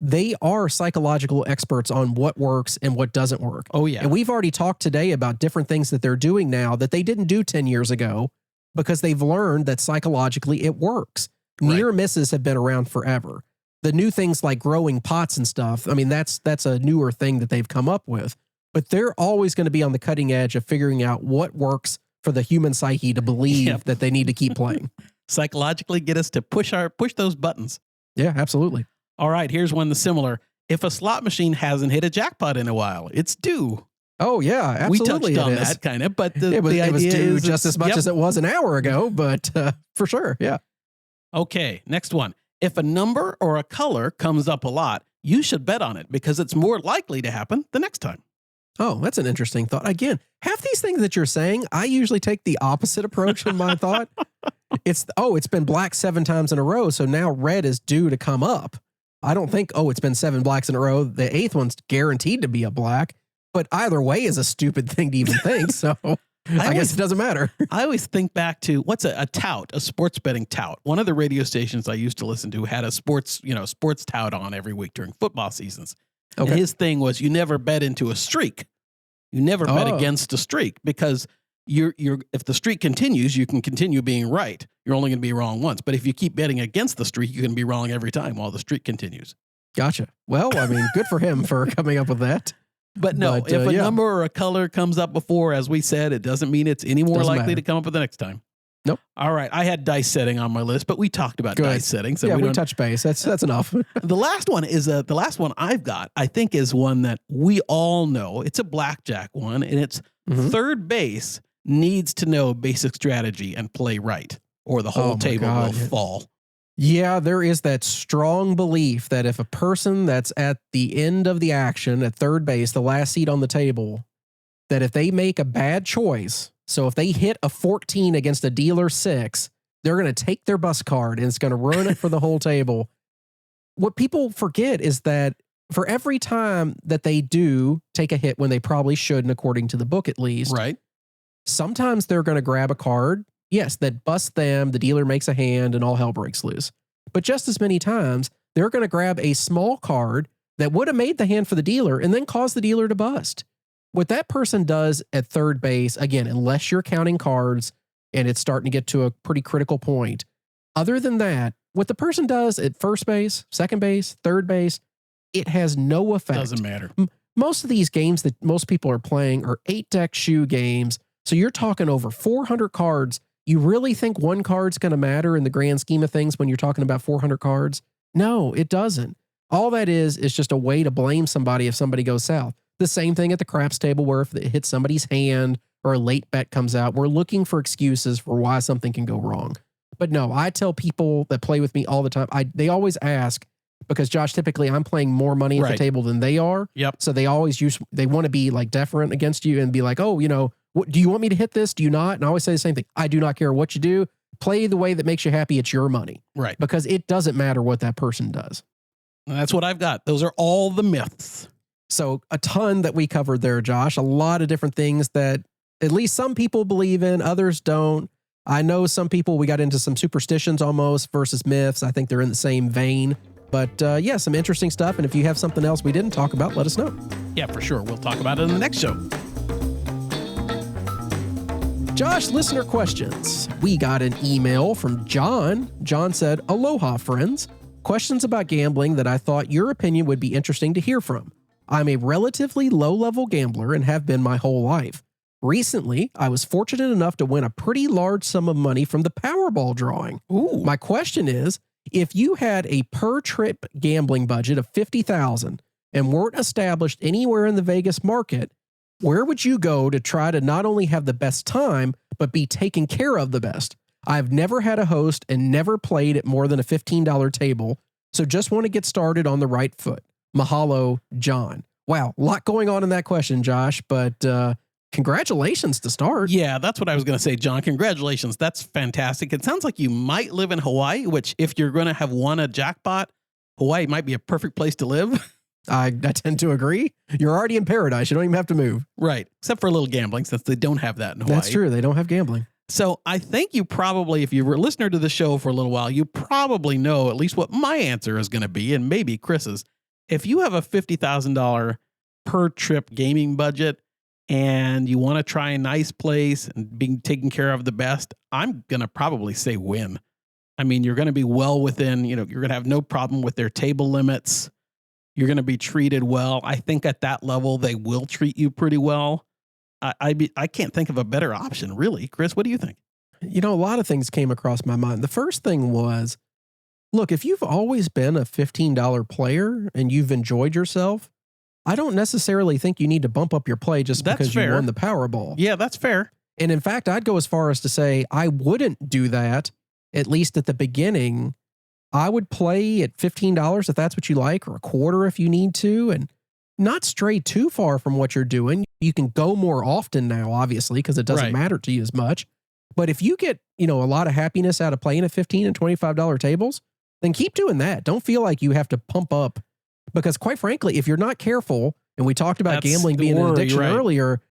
they are psychological experts on what works and what doesn't work. Oh, yeah. And we've already talked today about different things that they're doing now that they didn't do 10 years ago because they've learned that psychologically it works. Right. Near misses have been around forever. The new things like growing pots and stuff, I mean, that's a newer thing that they've come up with. But they're always going to be on the cutting edge of figuring out what works for the human psyche to believe that they need to keep playing. Psychologically get us to push those buttons. Yeah, absolutely. All right, here's one that's similar. If a slot machine hasn't hit a jackpot in a while, it's due. Oh, yeah, absolutely. We touched on that kind of, but the idea was due is just as much as it was an hour ago, but for sure, yeah. Okay, next one. If a number or a color comes up a lot, you should bet on it because it's more likely to happen the next time. Oh, that's an interesting thought. Again, half these things that you're saying, I usually take the opposite approach in my thought. It's been black 7 times in a row, so now red is due to come up. I don't think, it's been 7 blacks in a row. The 8th one's guaranteed to be a black, but either way is a stupid thing to even think. So I guess it doesn't matter. I always think back to what's a tout, a sports betting tout. One of the radio stations I used to listen to had a sports tout on every week during football seasons. Okay. And his thing was you never bet into a streak. You never bet against a streak because if the streak continues, you can continue being right. You're only going to be wrong once. But if you keep betting against the streak, you can be wrong every time while the streak continues. Gotcha. Well, I mean, good for him for coming up with that. But if a number or a color comes up before, as we said, it doesn't mean it's any more likely to come up with the next time. Nope. All right. I had dice setting on my list, but we talked about dice setting. So we touched base. That's enough. The last one is the last one I've got, I think, is one that we all know. It's a blackjack one, and it's third base needs to know basic strategy and play right, or the whole table will fall. Yeah, there is that strong belief that if a person that's at the end of the action at third base, the last seat on the table, that if they make a bad choice, so if they hit a 14 against a dealer 6, they're going to take their bus card and it's going to ruin it for the whole table. What people forget is that for every time that they do take a hit when they probably shouldn't, according to the book at least, right? Sometimes they're going to grab a card, yes, that busts them, the dealer makes a hand, and all hell breaks loose. But just as many times, they're going to grab a small card that would have made the hand for the dealer and then cause the dealer to bust. What that person does at third base, again, unless you're counting cards and it's starting to get to a pretty critical point, other than that, what the person does at first base, second base, third base, it has no effect. Doesn't matter. Most of these games that most people are playing are 8-deck shoe games. So you're talking over 400 cards. You really think one card's going to matter in the grand scheme of things when you're talking about 400 cards? No, it doesn't. All that is just a way to blame somebody if somebody goes south. The same thing at the craps table where if it hits somebody's hand or a late bet comes out, we're looking for excuses for why something can go wrong. But no, I tell people that play with me all the time, they always ask, because Josh, typically I'm playing more money at the table than they are. Yep. So they always they want to be like deferent against you and be like, oh, what, do you want me to hit this? Do you not? And I always say the same thing. I do not care what you do. Play the way that makes you happy. It's your money. Right. Because it doesn't matter what that person does. And that's what I've got. Those are all the myths. So a ton that we covered there, Josh. A lot of different things that at least some people believe in, others don't. I know some people, we got into some superstitions almost versus myths. I think they're in the same vein. But some interesting stuff. And if you have something else we didn't talk about, let us know. Yeah, for sure. We'll talk about it in the next show. Josh, listener questions. We got an email from John. John said, "Aloha, friends. Questions about gambling that I thought your opinion would be interesting to hear from. I'm a relatively low-level gambler and have been my whole life. Recently, I was fortunate enough to win a pretty large sum of money from the Powerball drawing. Ooh. My question is, if you had a per-trip gambling budget of $50,000 and weren't established anywhere in the Vegas market, where would you go to try to not only have the best time, but be taken care of the best? I've never had a host and never played at more than a $15 table, so just want to get started on the right foot. Mahalo, John." Wow, a lot going on in that question, Josh, but congratulations to start. Yeah, that's what I was going to say, John. Congratulations. That's fantastic. It sounds like you might live in Hawaii, which if you're going to have won a jackpot, Hawaii might be a perfect place to live. I tend to agree. You're already in paradise. You don't even have to move. Right. Except for a little gambling, since they don't have that in Hawaii. That's true. They don't have gambling. So I think you probably, if you were a listener to the show for a little while, you probably know at least what my answer is going to be, and maybe Chris's. If you have a $50,000 per trip gaming budget and you want to try a nice place and being taken care of the best, I'm going to probably say win. I mean, you're going to be well within, you're going to have no problem with their table limits. You're going to be treated well. I think at that level, they will treat you pretty well. I can't think of a better option, really. Chris, what do you think? A lot of things came across my mind. The first thing was, look, if you've always been a $15 player and you've enjoyed yourself, I don't necessarily think you need to bump up your play just because you won the Powerball. Yeah, that's fair. And in fact, I'd go as far as to say I wouldn't do that, at least at the beginning. I would play at $15 if that's what you like, or a quarter if you need to. And not stray too far from what you're doing. You can go more often now, obviously, because it doesn't matter to you as much. But if you get, a lot of happiness out of playing at $15 and $25 tables, then keep doing that. Don't feel like you have to pump up, because quite frankly, if you're not careful, and we talked about gambling being an addiction earlier,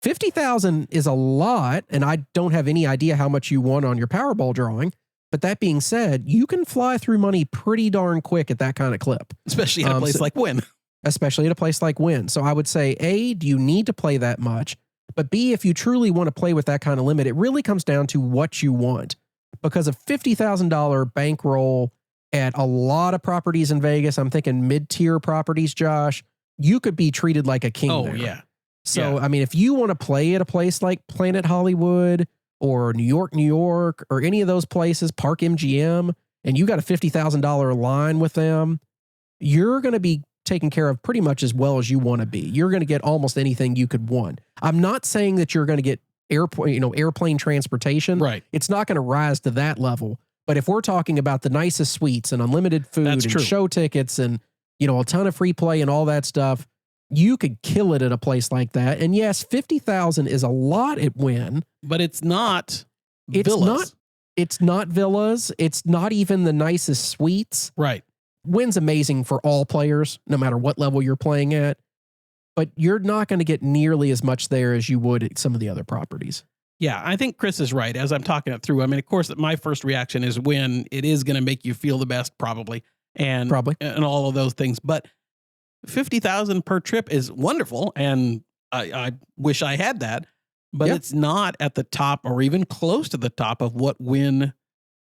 $50,000 is a lot, and I don't have any idea how much you won on your Powerball drawing. But that being said, you can fly through money pretty darn quick at that kind of clip. Especially at a place like Wynn. Especially at a place like Wynn. So I would say, A, do you need to play that much? But B, if you truly want to play with that kind of limit, it really comes down to what you want. Because a $50,000 bankroll at a lot of properties in Vegas, I'm thinking mid-tier properties, Josh, you could be treated like a king there. Yeah. So, I mean, if you want to play at a place like Planet Hollywood or New York, or any of those places, Park MGM, and you got a $50,000 line with them, you're going to be taken care of pretty much as well as you want to be. You're going to get almost anything you could want. I'm not saying that you're going to get airplane transportation. Right. It's not going to rise to that level. But if we're talking about the nicest suites and unlimited food and show tickets and, a ton of free play and all that stuff, you could kill it at a place like that. And yes, $50,000 is a lot at Wynn. But it's not villas. It's not villas. It's not even the nicest suites. Right. Wynn's amazing for all players, no matter what level you're playing at. But you're not going to get nearly as much there as you would at some of the other properties. Yeah, I think Chris is right. As I'm talking it through, I mean, of course, my first reaction is Wynn. It is going to make you feel the best, probably, and all of those things. But $50,000 per trip is wonderful, and I wish I had that. But it's not at the top or even close to the top of what Wynn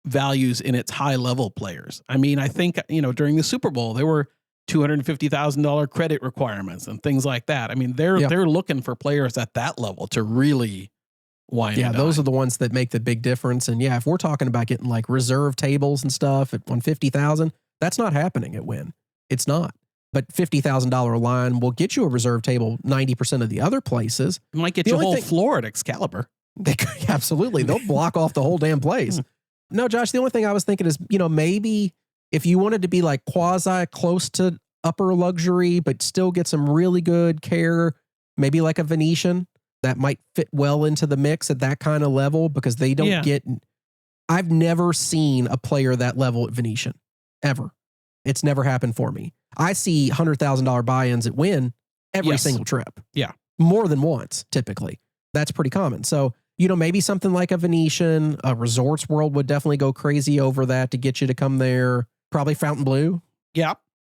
values in its high level players. I mean, I think, during the Super Bowl, there were $250,000 credit requirements and things like that. I mean, they're looking for players at that level to really wine. Yeah, those are the ones that make the big difference. And if we're talking about getting like reserve tables and stuff at $150,000, that's not happening at Wynn. It's not. But $50,000 line will get you a reserve table 90% of the other places. It might get you a whole floor at Excalibur. Absolutely. They'll block off the whole damn place. No, Josh, the only thing I was thinking is, maybe if you wanted to be like quasi close to upper luxury, but still get some really good care, maybe like a Venetian that might fit well into the mix at that kind of level, because they don't get, I've never seen a player that level at Venetian ever. It's never happened for me. I see $100,000 buy-ins at Wynn every single trip. Yeah. More than once, typically. That's pretty common. So, maybe something like a Venetian, a Resorts World would definitely go crazy over that to get you to come there. Probably Fontainebleau. Yeah.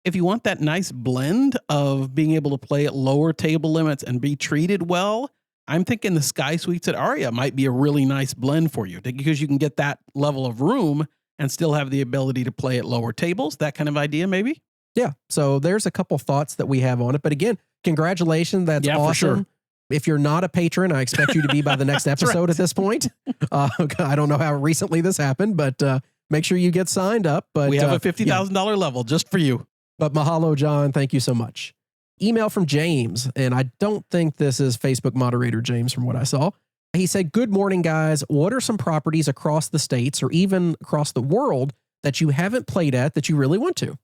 If you want that nice blend of being able to play at lower table limits and be treated well, I'm thinking the Sky Suites at Aria might be a really nice blend for you, because you can get that level of room and still have the ability to play at lower tables. That kind of idea, maybe? Yeah. So there's a couple thoughts that we have on it. But again, congratulations. That's awesome. For sure. If you're not a patron, I expect you to be by the next episode at this point. I don't know how recently this happened, but make sure you get signed up. But we have a $50,000 level just for you. But mahalo, John. Thank you so much. Email from James, and I don't think this is Facebook moderator James from what I saw. He said, "Good morning, guys. What are some properties across the states or even across the world that you haven't played at that you really want to?"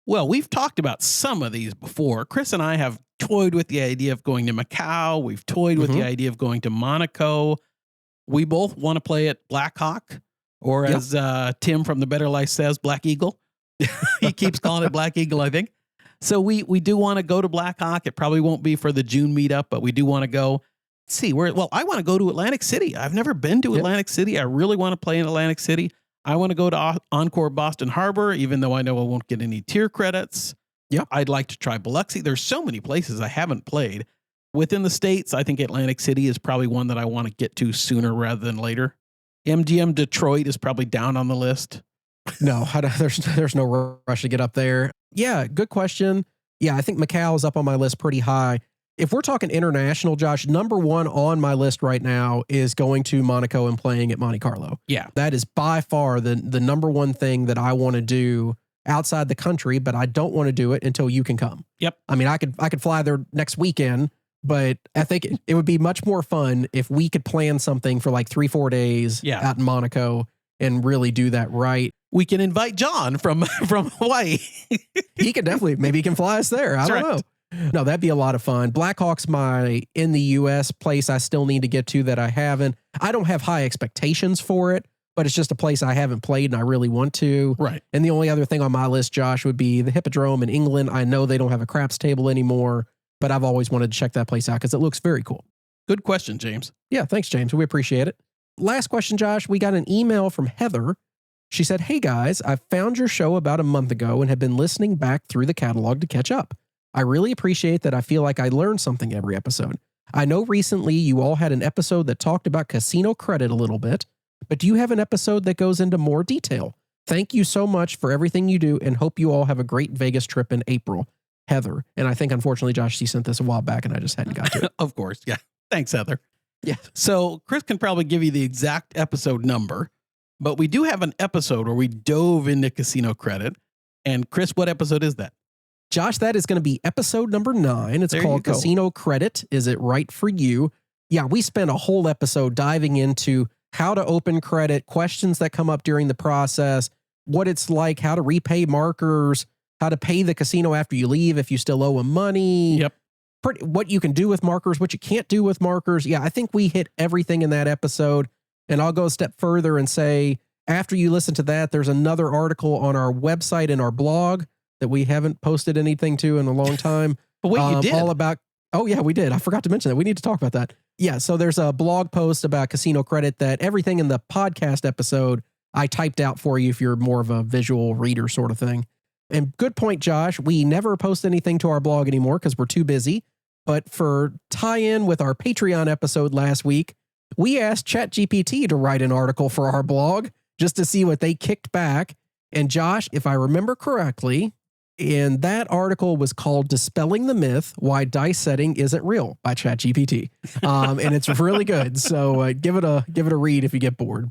Well, we've talked about some of these before. Chris and I have toyed with the idea of going to Macau. We've toyed with the idea of going to Monaco. We both want to play at Black Hawk, or as Tim from The Better Life says, Black Eagle. He keeps calling it Black Eagle, I think. So we do want to go to Black Hawk. It probably won't be for the June meetup, but we do want to go. Let's see, I want to go to Atlantic City. I've never been to Atlantic City. I really want to play in Atlantic City. I want to go to Encore Boston Harbor, even though I know I won't get any tier credits. Yep. I'd like to try Biloxi. There's so many places I haven't played. Within the States, I think Atlantic City is probably one that I want to get to sooner rather than later. MGM Detroit is probably down on the list. No, there's no rush to get up there. Yeah, good question. Yeah, I think Macau is up on my list pretty high. If we're talking international, Josh, number one on my list right now is going to Monaco and playing at Monte Carlo. Yeah. That is by far the number one thing that I want to do outside the country, but I don't want to do it until you can come. Yep. I mean, I could fly there next weekend, but I think it would be much more fun if we could plan something for like 3-4 days out in Monaco and really do that right. We can invite John from Hawaii. He could definitely, maybe he can fly us there. I don't know. No, that'd be a lot of fun. Blackhawk's my in the U.S. place I still need to get to that I haven't. I don't have high expectations for it, but it's just a place I haven't played and I really want to. Right. And the only other thing on my list, Josh, would be the Hippodrome in England. I know they don't have a craps table anymore, but I've always wanted to check that place out because it looks very cool. Good question, James. Yeah, thanks, James. We appreciate it. Last question, Josh. We got an email from Heather. She said, "Hey guys, I found your show about a month ago and have been listening back through the catalog to catch up. I really appreciate that. I feel like I learned something every episode. I know recently you all had an episode that talked about casino credit a little bit, but do you have an episode that goes into more detail? Thank you so much for everything you do and hope you all have a great Vegas trip in April. Heather." And I think, unfortunately, Josh, she sent this a while back and I just hadn't got to it. Of course. Yeah. Thanks, Heather. Yeah. So Chris can probably give you the exact episode number, but we do have an episode where we dove into casino credit. And Chris, what episode is that? Josh, that is going to be episode number 9. It's called Casino Credit. Is it right for you? Yeah, we spent a whole episode diving into how to open credit, questions that come up during the process, what it's like, how to repay markers, how to pay the casino after you leave if you still owe them money. Yep. What you can do with markers, what you can't do with markers. Yeah, I think we hit everything in that episode. And I'll go a step further and say, after you listen to that, there's another article on our website and our blog that we haven't posted anything to in a long time. But wait, you did? All about, oh yeah, we did. I forgot to mention that. We need to talk about that. Yeah, so there's a blog post about casino credit that everything in the podcast episode I typed out for you if you're more of a visual reader sort of thing. And good point, Josh. We never post anything to our blog anymore because we're too busy. But for tie-in with our Patreon episode last week, we asked ChatGPT to write an article for our blog just to see what they kicked back. And Josh, if I remember correctly, and that article was called "Dispelling the Myth: Why Dice Setting Isn't Real" by ChatGPT. And it's really good. So give it a read if you get bored.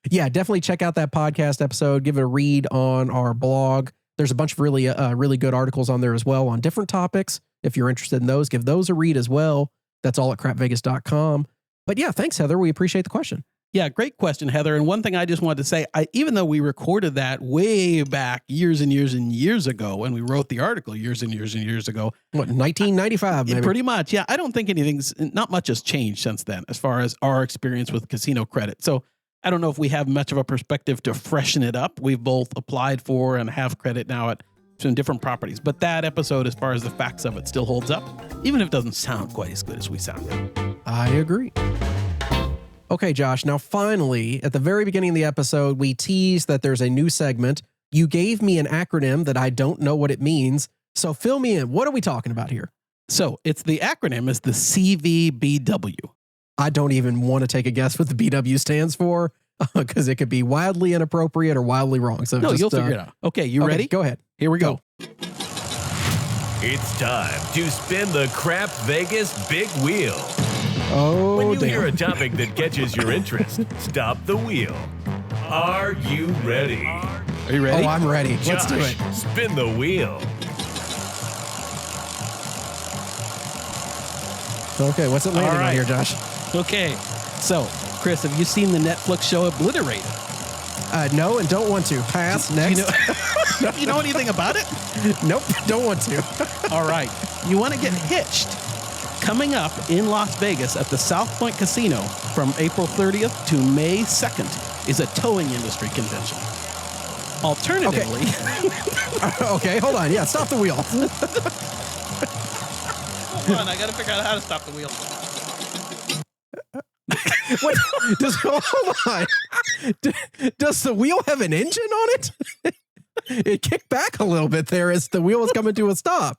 Yeah, definitely check out that podcast episode. Give it a read on our blog. There's a bunch of really good articles on there as well on different topics. If you're interested in those, give those a read as well. That's all at crapvegas.com. But yeah, thanks, Heather. We appreciate the question. Yeah, great question, Heather. And one thing I just wanted to say, even though we recorded that way back years and years and years ago, and we wrote the article years and years and years ago. What, 1995, maybe? Pretty much, yeah. I don't think not much has changed since then as far as our experience with casino credit. So I don't know if we have much of a perspective to freshen it up. We've both applied for and have credit now at some different properties. But that episode, as far as the facts of it, still holds up, even if it doesn't sound quite as good as we sounded. I agree. Okay, Josh, now finally, at the very beginning of the episode, we teased that there's a new segment. You gave me an acronym that I don't know what it means. So fill me in. What are we talking about here? So the acronym is the CVBW. I don't even want to take a guess what the BW stands for because it could be wildly inappropriate or wildly wrong. So no, you'll figure it out. Okay, you ready? Go ahead. Here we go. It's time to spin the Crap Vegas Big Wheel. Oh, when you damn. hear a topic that catches your interest, stop the wheel. Are you ready? Are you ready? Oh, I'm ready. Josh, Let's do it. Spin the wheel. Okay, what's it landing on here, Josh? Okay, so Chris, have you seen the Netflix show Obliterated? No, and don't want to. Pass. Next. You know anything about it? Nope, don't want to. All right, you want to get hitched. Coming up in Las Vegas at the South Point Casino from April 30th to May 2nd is a towing industry convention. Alternatively... Okay, hold on. Yeah, stop the wheel. Hold on, I got to figure out how to stop the wheel. What? Hold on. Does the wheel have an engine on it? It kicked back a little bit there as the wheel was coming to a stop.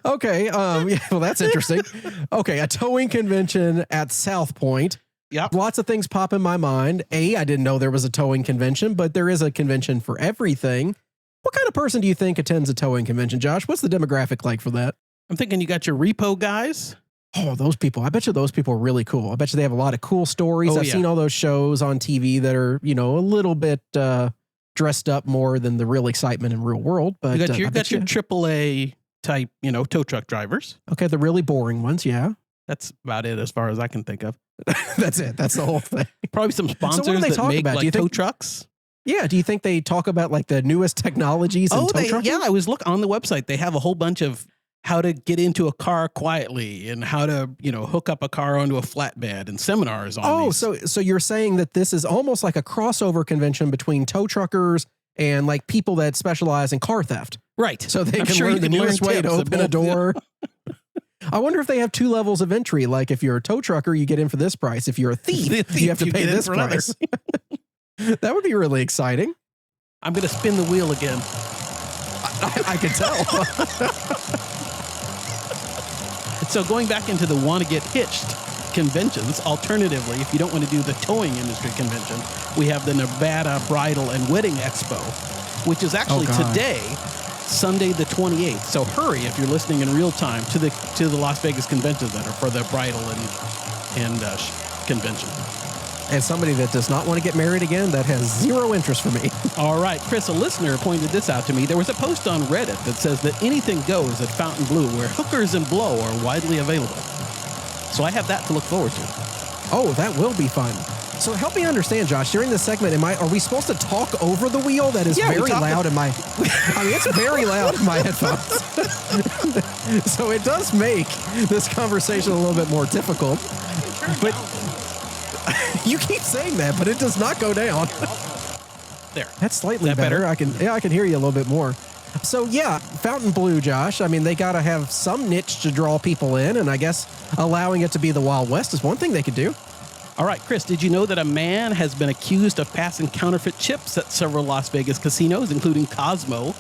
Okay. Yeah, well, that's interesting. Okay. A towing convention at South Point. Yep. Lots of things pop in my mind. I didn't know there was a towing convention, but there is a convention for everything. What kind of person do you think attends a towing convention, Josh? What's the demographic like for that? I'm thinking you got your repo guys. Oh, those people. I bet you those people are really cool. I bet you they have a lot of cool stories. I've seen all those shows on TV that are, a little bit dressed up more than the real excitement in real world. But you got your AAA type, tow truck drivers. Okay, the really boring ones, yeah. That's about it as far as I can think of. That's it. That's the whole thing. Probably some sponsors that make like tow trucks. Yeah, do you think they talk about like the newest technologies in tow trucking? Yeah, I was looking on the website. They have a whole bunch of how to get into a car quietly and how to, hook up a car onto a flatbed and seminars on these. So you're saying that this is almost like a crossover convention between tow truckers and like people that specialize in car theft. Right. So they can learn the newest way to open a door. I wonder if they have 2 levels of entry. Like if you're a tow trucker, you get in for this price. If you're a thief, you have to pay this price. That would be really exciting. I'm going to spin the wheel again. I can tell. So going back into the want to get hitched conventions, alternatively, if you don't want to do the towing industry convention, we have the Nevada Bridal and Wedding Expo, which is actually today, Sunday the 28th. So hurry if you're listening in real time to the Las Vegas Convention Center for the bridal and convention. As somebody that does not want to get married again, that has zero interest for me. All right, Chris, a listener pointed this out to me. There was a post on Reddit that says that anything goes at Fountain Blue, where hookers and blow are widely available. So I have that to look forward to. Oh, that will be fun. So help me understand, Josh, during this segment, are we supposed to talk over the wheel? That is very loud in my, it's very loud in my headphones. So it does make this conversation a little bit more difficult. But you keep saying that, but it does not go down. There. That's slightly Is that better. better? I can hear you a little bit more. So yeah, Fountain Blue, Josh. I mean, they got to have some niche to draw people in, and I guess allowing it to be the Wild West is one thing they could do. All right, Chris, did you know that a man has been accused of passing counterfeit chips at several Las Vegas casinos, including Cosmo,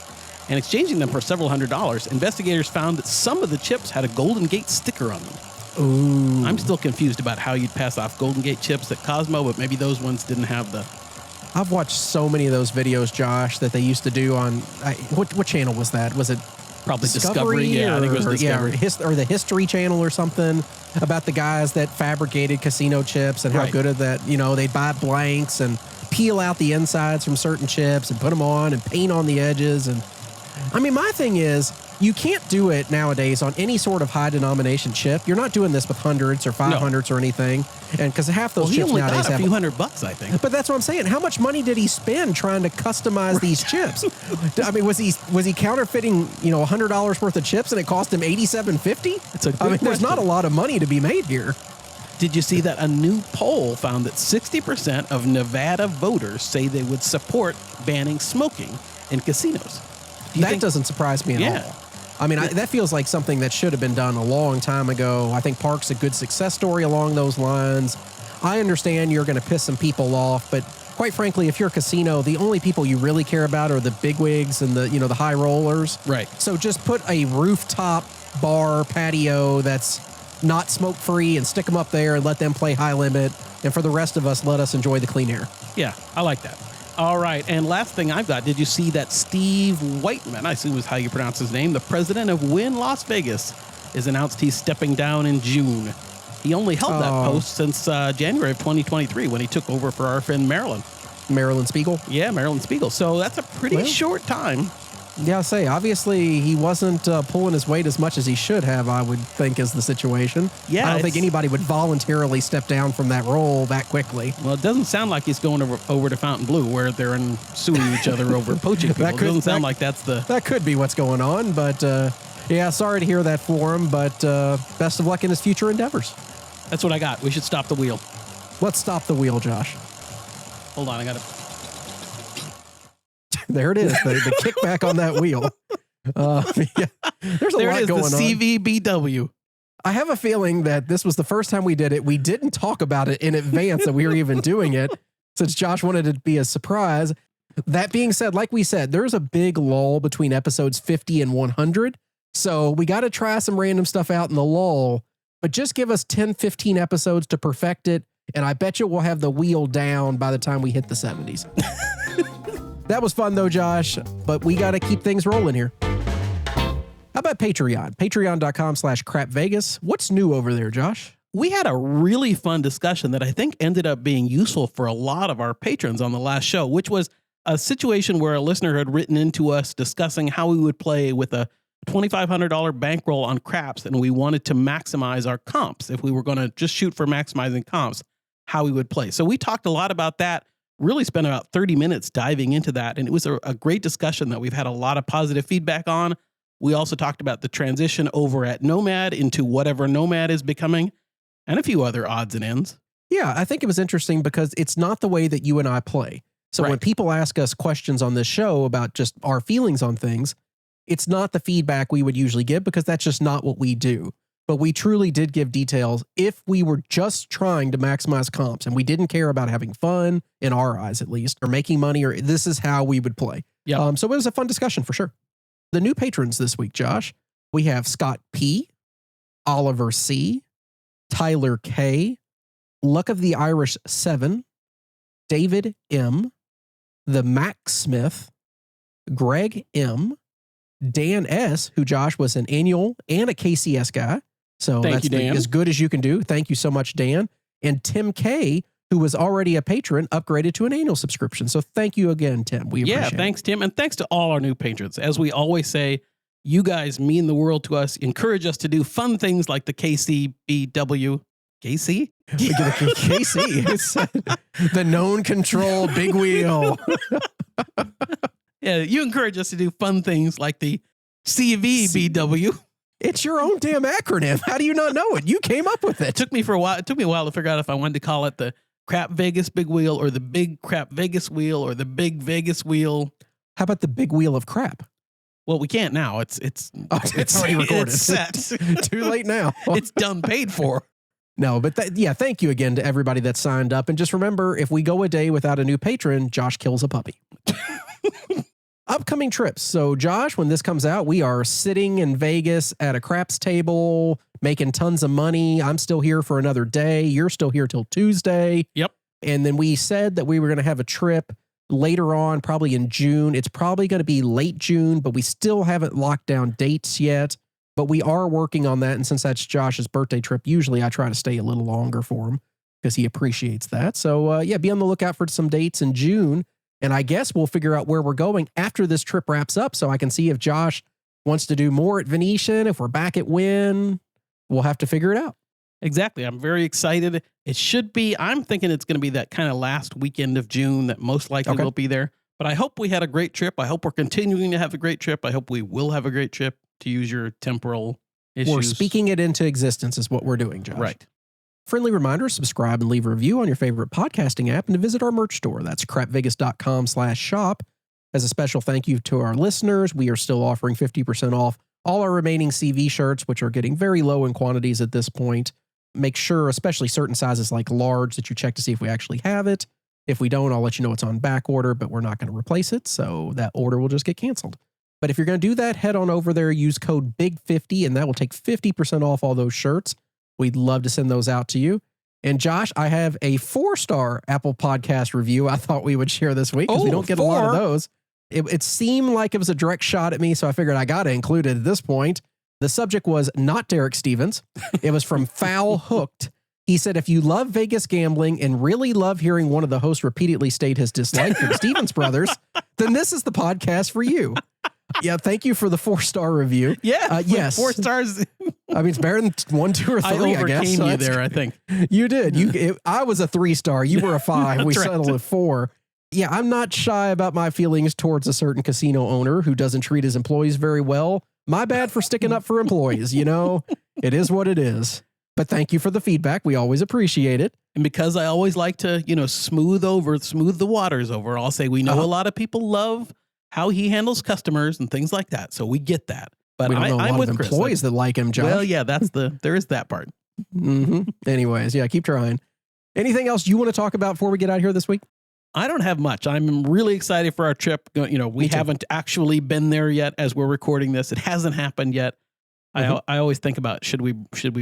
and exchanging them for several $100s? Investigators found that some of the chips had a Golden Gate sticker on them. Ooh. I'm still confused about how you'd pass off Golden Gate chips at Cosmo, but maybe those ones didn't have the... I've watched so many of those videos, Josh, that they used to do on... what channel was that? Was it probably Discovery? Yeah, I think it was Discovery. Or the History Channel or something, about the guys that fabricated casino chips and how good at that. They'd buy blanks and peel out the insides from certain chips and put them on and paint on the edges. And I mean, my thing is, you can't do it nowadays on any sort of high denomination chip. You're not doing this with hundreds or 500s or anything. And because half those chips nowadays have a few $100, I think. But that's what I'm saying. How much money did he spend trying to customize these chips? I mean, was he counterfeiting, $100 worth of chips and it cost him $87.50? It's a good question. There's not a lot of money to be made here. Did you see that a new poll found that 60% of Nevada voters say they would support banning smoking in casinos? That doesn't surprise me at all. I mean, that feels like something that should have been done a long time ago. I think Park's a good success story along those lines. I understand you're going to piss some people off, but quite frankly, if you're a casino, the only people you really care about are the bigwigs and the high rollers. Right. So just put a rooftop bar patio that's not smoke free and stick them up there and let them play high limit. And for the rest of us, let us enjoy the clean air. Yeah, I like that. All right, and last thing I've got, did you see that Steve Whiteman, I assume is how you pronounce his name, the president of Wynn Las Vegas, is announced he's stepping down in June. He only held that post since January of 2023 when he took over for our friend Marilyn. Marilyn Spiegel? Yeah, Marilyn Spiegel. So that's a pretty short time. Yeah, I'll say, obviously, he wasn't pulling his weight as much as he should have, I would think, is the situation. Yeah, I don't think anybody would voluntarily step down from that role that quickly. Well, it doesn't sound like he's going over to Fountain Blue where they're suing each other over poaching people. It doesn't sound like that's the... That could be what's going on, but yeah, sorry to hear that for him, but best of luck in his future endeavors. That's what I got. We should stop the wheel. Let's stop the wheel, Josh. Hold on, I got to... There it is, the kickback on that wheel. Yeah, there's a lot going on. The CVBW. I have a feeling that this was the first time we did it. We didn't talk about it in advance that we were even doing it, since Josh wanted it to be a surprise. That being said, like we said, there's a big lull between episodes 50 and 100. So we got to try some random stuff out in the lull, but just give us 10, 15 episodes to perfect it. And I bet you we'll have the wheel down by the time we hit the 70s. That was fun though, Josh, but we got to keep things rolling here. How about Patreon? Patreon.com/crapvegas. What's new over there, Josh? We had a really fun discussion that I think ended up being useful for a lot of our patrons on the last show, which was a situation where a listener had written into us discussing how we would play with a $2,500 bankroll on craps, and we wanted to maximize our comps. If we were going to just shoot for maximizing comps, how we would play. So we talked a lot about that. Really spent about 30 minutes diving into that. And it was a great discussion that we've had a lot of positive feedback on. We also talked about the transition over at Nomad into whatever Nomad is becoming, and a few other odds and ends. Yeah, I think it was interesting because it's not the way that you and I play. So when people ask us questions on this show about just our feelings on things, it's not the feedback we would usually give because that's just not what we do. But we truly did give details if we were just trying to maximize comps and we didn't care about having fun, in our eyes at least, or making money, or this is how we would play. Yep. So it was a fun discussion for sure. The new patrons this week, Josh, we have Scott P., Oliver C., Tyler K., Luck of the Irish 7, David M., the Mac Smith, Greg M., Dan S., who Josh was an annual and a KCS guy. So Thank you, Dan. as good as you can do. Thank you so much, Dan. And Tim K., who was already a patron, upgraded to an annual subscription. So thank you again, Tim. We appreciate it. Thanks, Tim. And thanks to all our new patrons. As we always say, you guys mean the world to us. Encourage us to do fun things like the KCBW. KC? KC. The known control big wheel. Yeah, you encourage us to do fun things like the CVBW. It's your own damn acronym. How do you not know it? You came up with it. It took me a while to figure out if I wanted to call it the Crap Vegas Big Wheel or the Big Crap Vegas Wheel or the Big Vegas Wheel. How about the big wheel of crap? Well, we can't now. It's already recorded. It's set. Too late now. It's done, paid for. No, but thank you again to everybody that signed up. And just remember, if we go a day without a new patron, Josh kills a puppy. Upcoming trips. So, Josh, when this comes out, we are sitting in Vegas at a craps table, making tons of money. I'm still here for another day. You're still here till Tuesday. Yep. And then we said that we were going to have a trip later on, probably in June. It's probably going to be late June, but we still haven't locked down dates yet. But we are working on that. And since that's Josh's birthday trip, usually I try to stay a little longer for him because he appreciates that. So, be on the lookout for some dates in June. And I guess we'll figure out where we're going after this trip wraps up so I can see if Josh wants to do more at Venetian. If we're back at Wynn, we'll have to figure it out. Exactly. I'm very excited. It should be, I'm thinking it's going to be that kind of last weekend of June that most likely will be there. But I hope we had a great trip. I hope we're continuing to have a great trip. I hope we will have a great trip, to use your temporal issues. We're speaking it into existence is what we're doing, Josh. Right. Friendly reminder, subscribe and leave a review on your favorite podcasting app and to visit our merch store. That's crapvegas.com/shop. As a special thank you to our listeners, we are still offering 50% off all our remaining CV shirts, which are getting very low in quantities at this point. Make sure, especially certain sizes like large, that you check to see if we actually have it. If we don't, I'll let you know it's on back order, but we're not going to replace it, so that order will just get canceled. But if you're going to do that, head on over there, use code BIG50, and that will take 50% off all those shirts. We'd love to send those out to you. And Josh, I have a 4-star Apple Podcast review I thought we would share this week because we don't get a lot of those. It seemed like it was a direct shot at me, so I figured I got to include it at this point. The subject was not Derek Stevens. It was from Foul Hooked. He said, if you love Vegas gambling and really love hearing one of the hosts repeatedly state his dislike for the Stevens brothers, then this is the podcast for you. Yeah, thank you for the 4-star review. Yeah, yes, 4 stars. I mean, it's better than 1, 2, or 3. I overcame guess. So you there. I think you did. I was a 3-star. You were a 5. We That's settled right. at 4. Yeah, I'm not shy about my feelings towards a certain casino owner who doesn't treat his employees very well. My bad for sticking up for employees. You know, it is what it is. But thank you for the feedback. We always appreciate it. And because I always like to, smooth the waters over, I'll say we know a lot of people love how he handles customers and things like that. So we get that. But We don't know a I'm lot with of Chris. employees that like him, Josh. Well, yeah, there is that part. Anyways, yeah, keep trying. Anything else you want to talk about before we get out of here this week? I don't have much. I'm really excited for our trip. We haven't actually been there yet as we're recording this. It hasn't happened yet. I always think about should we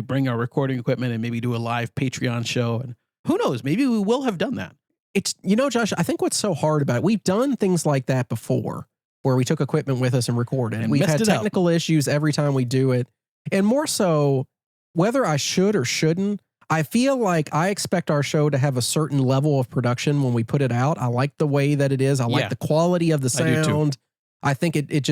bring our recording equipment and maybe do a live Patreon show, and who knows, maybe we will have done that. It's, Josh, I think what's so hard about it, we've done things like that before where we took equipment with us and recorded. And we've had technical issues every time we do it. And more so, whether I should or shouldn't, I feel like I expect our show to have a certain level of production when we put it out. I like the way that it is. I like the quality of the sound. I think it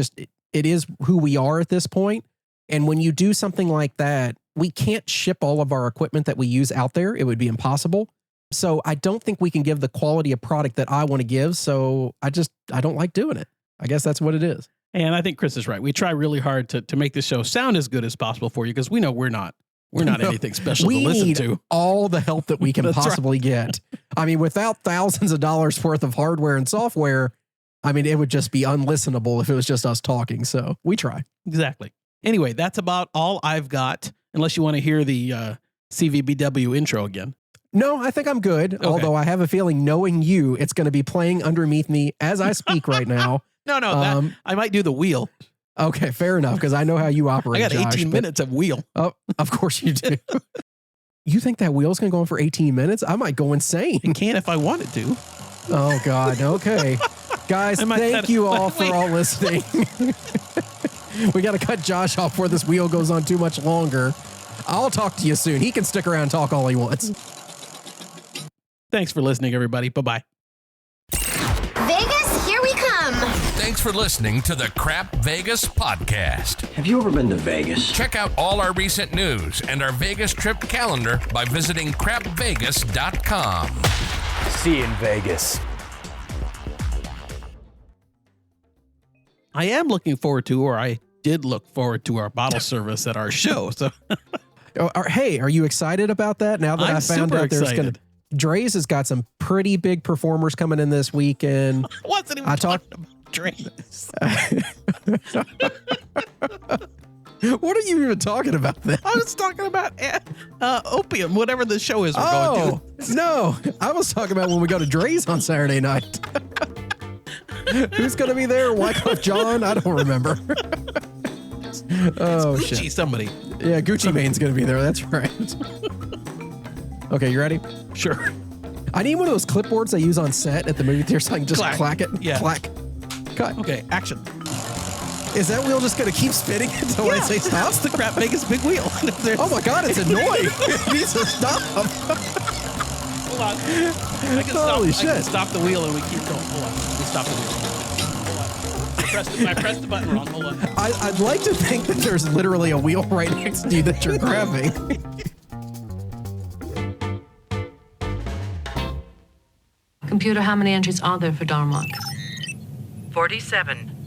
is who we are at this point. And when you do something like that, we can't ship all of our equipment that we use out there. It would be impossible. So I don't think we can give the quality of product that I want to give. So I don't like doing it. I guess that's what it is. And I think Chris is right. We try really hard to make the show sound as good as possible for you because we know we're not anything special to listen to. We need all the help that we can possibly get. I mean, without thousands of dollars worth of hardware and software, I mean, it would just be unlistenable if it was just us talking. So we try. Exactly. Anyway, that's about all I've got, unless you want to hear the CVBW intro again. No, I think I'm good. Okay. Although I have a feeling, knowing you, it's going to be playing underneath me as I speak right now. No, I might do the wheel. Okay, fair enough, because I know how you operate, I got 18 minutes of wheel. Oh, of course you do. You think that wheel's going to go on for 18 minutes? I might go insane. It can if I wanted to. Oh, God. Okay. Guys, thank you all for all listening. We got to cut Josh off before this wheel goes on too much longer. I'll talk to you soon. He can stick around and talk all he wants. Thanks for listening, everybody. Bye-bye. Vegas, here we come. Thanks for listening to the Crap Vegas podcast. Have you ever been to Vegas? Check out all our recent news and our Vegas trip calendar by visiting crapvegas.com. See you in Vegas. I am looking forward to, or I did look forward to, our bottle service at our show. So, hey, are you excited about that? Now that I found out there's going to... Dre's has got some pretty big performers coming in this weekend. I wasn't even talking about Dre's. What are you even talking about then? I was talking about opium, whatever the show is we're going to. No, I was talking about when we go to Dre's on Saturday night. Who's going to be there? Wycliffe John? I don't remember. Oh, Gucci, shit. Somebody. Yeah, Gucci Mane's going to be there. That's right. Okay, you ready? Sure. I need one of those clipboards I use on set at the movie theater so I can just clack it. Yeah. Clack. Cut. Okay, action. Is that wheel just going to keep spinning until I say stop? That's the Crap Vegas big wheel. Oh my God, it's annoying. It needs to stop. Hold on. I can stop the wheel and we keep going. Hold on. We stop the wheel. I pressed the button wrong. Hold on. I'd like to think that there's literally a wheel right next to you that you're grabbing. Computer, how many entries are there for Darmok? 47.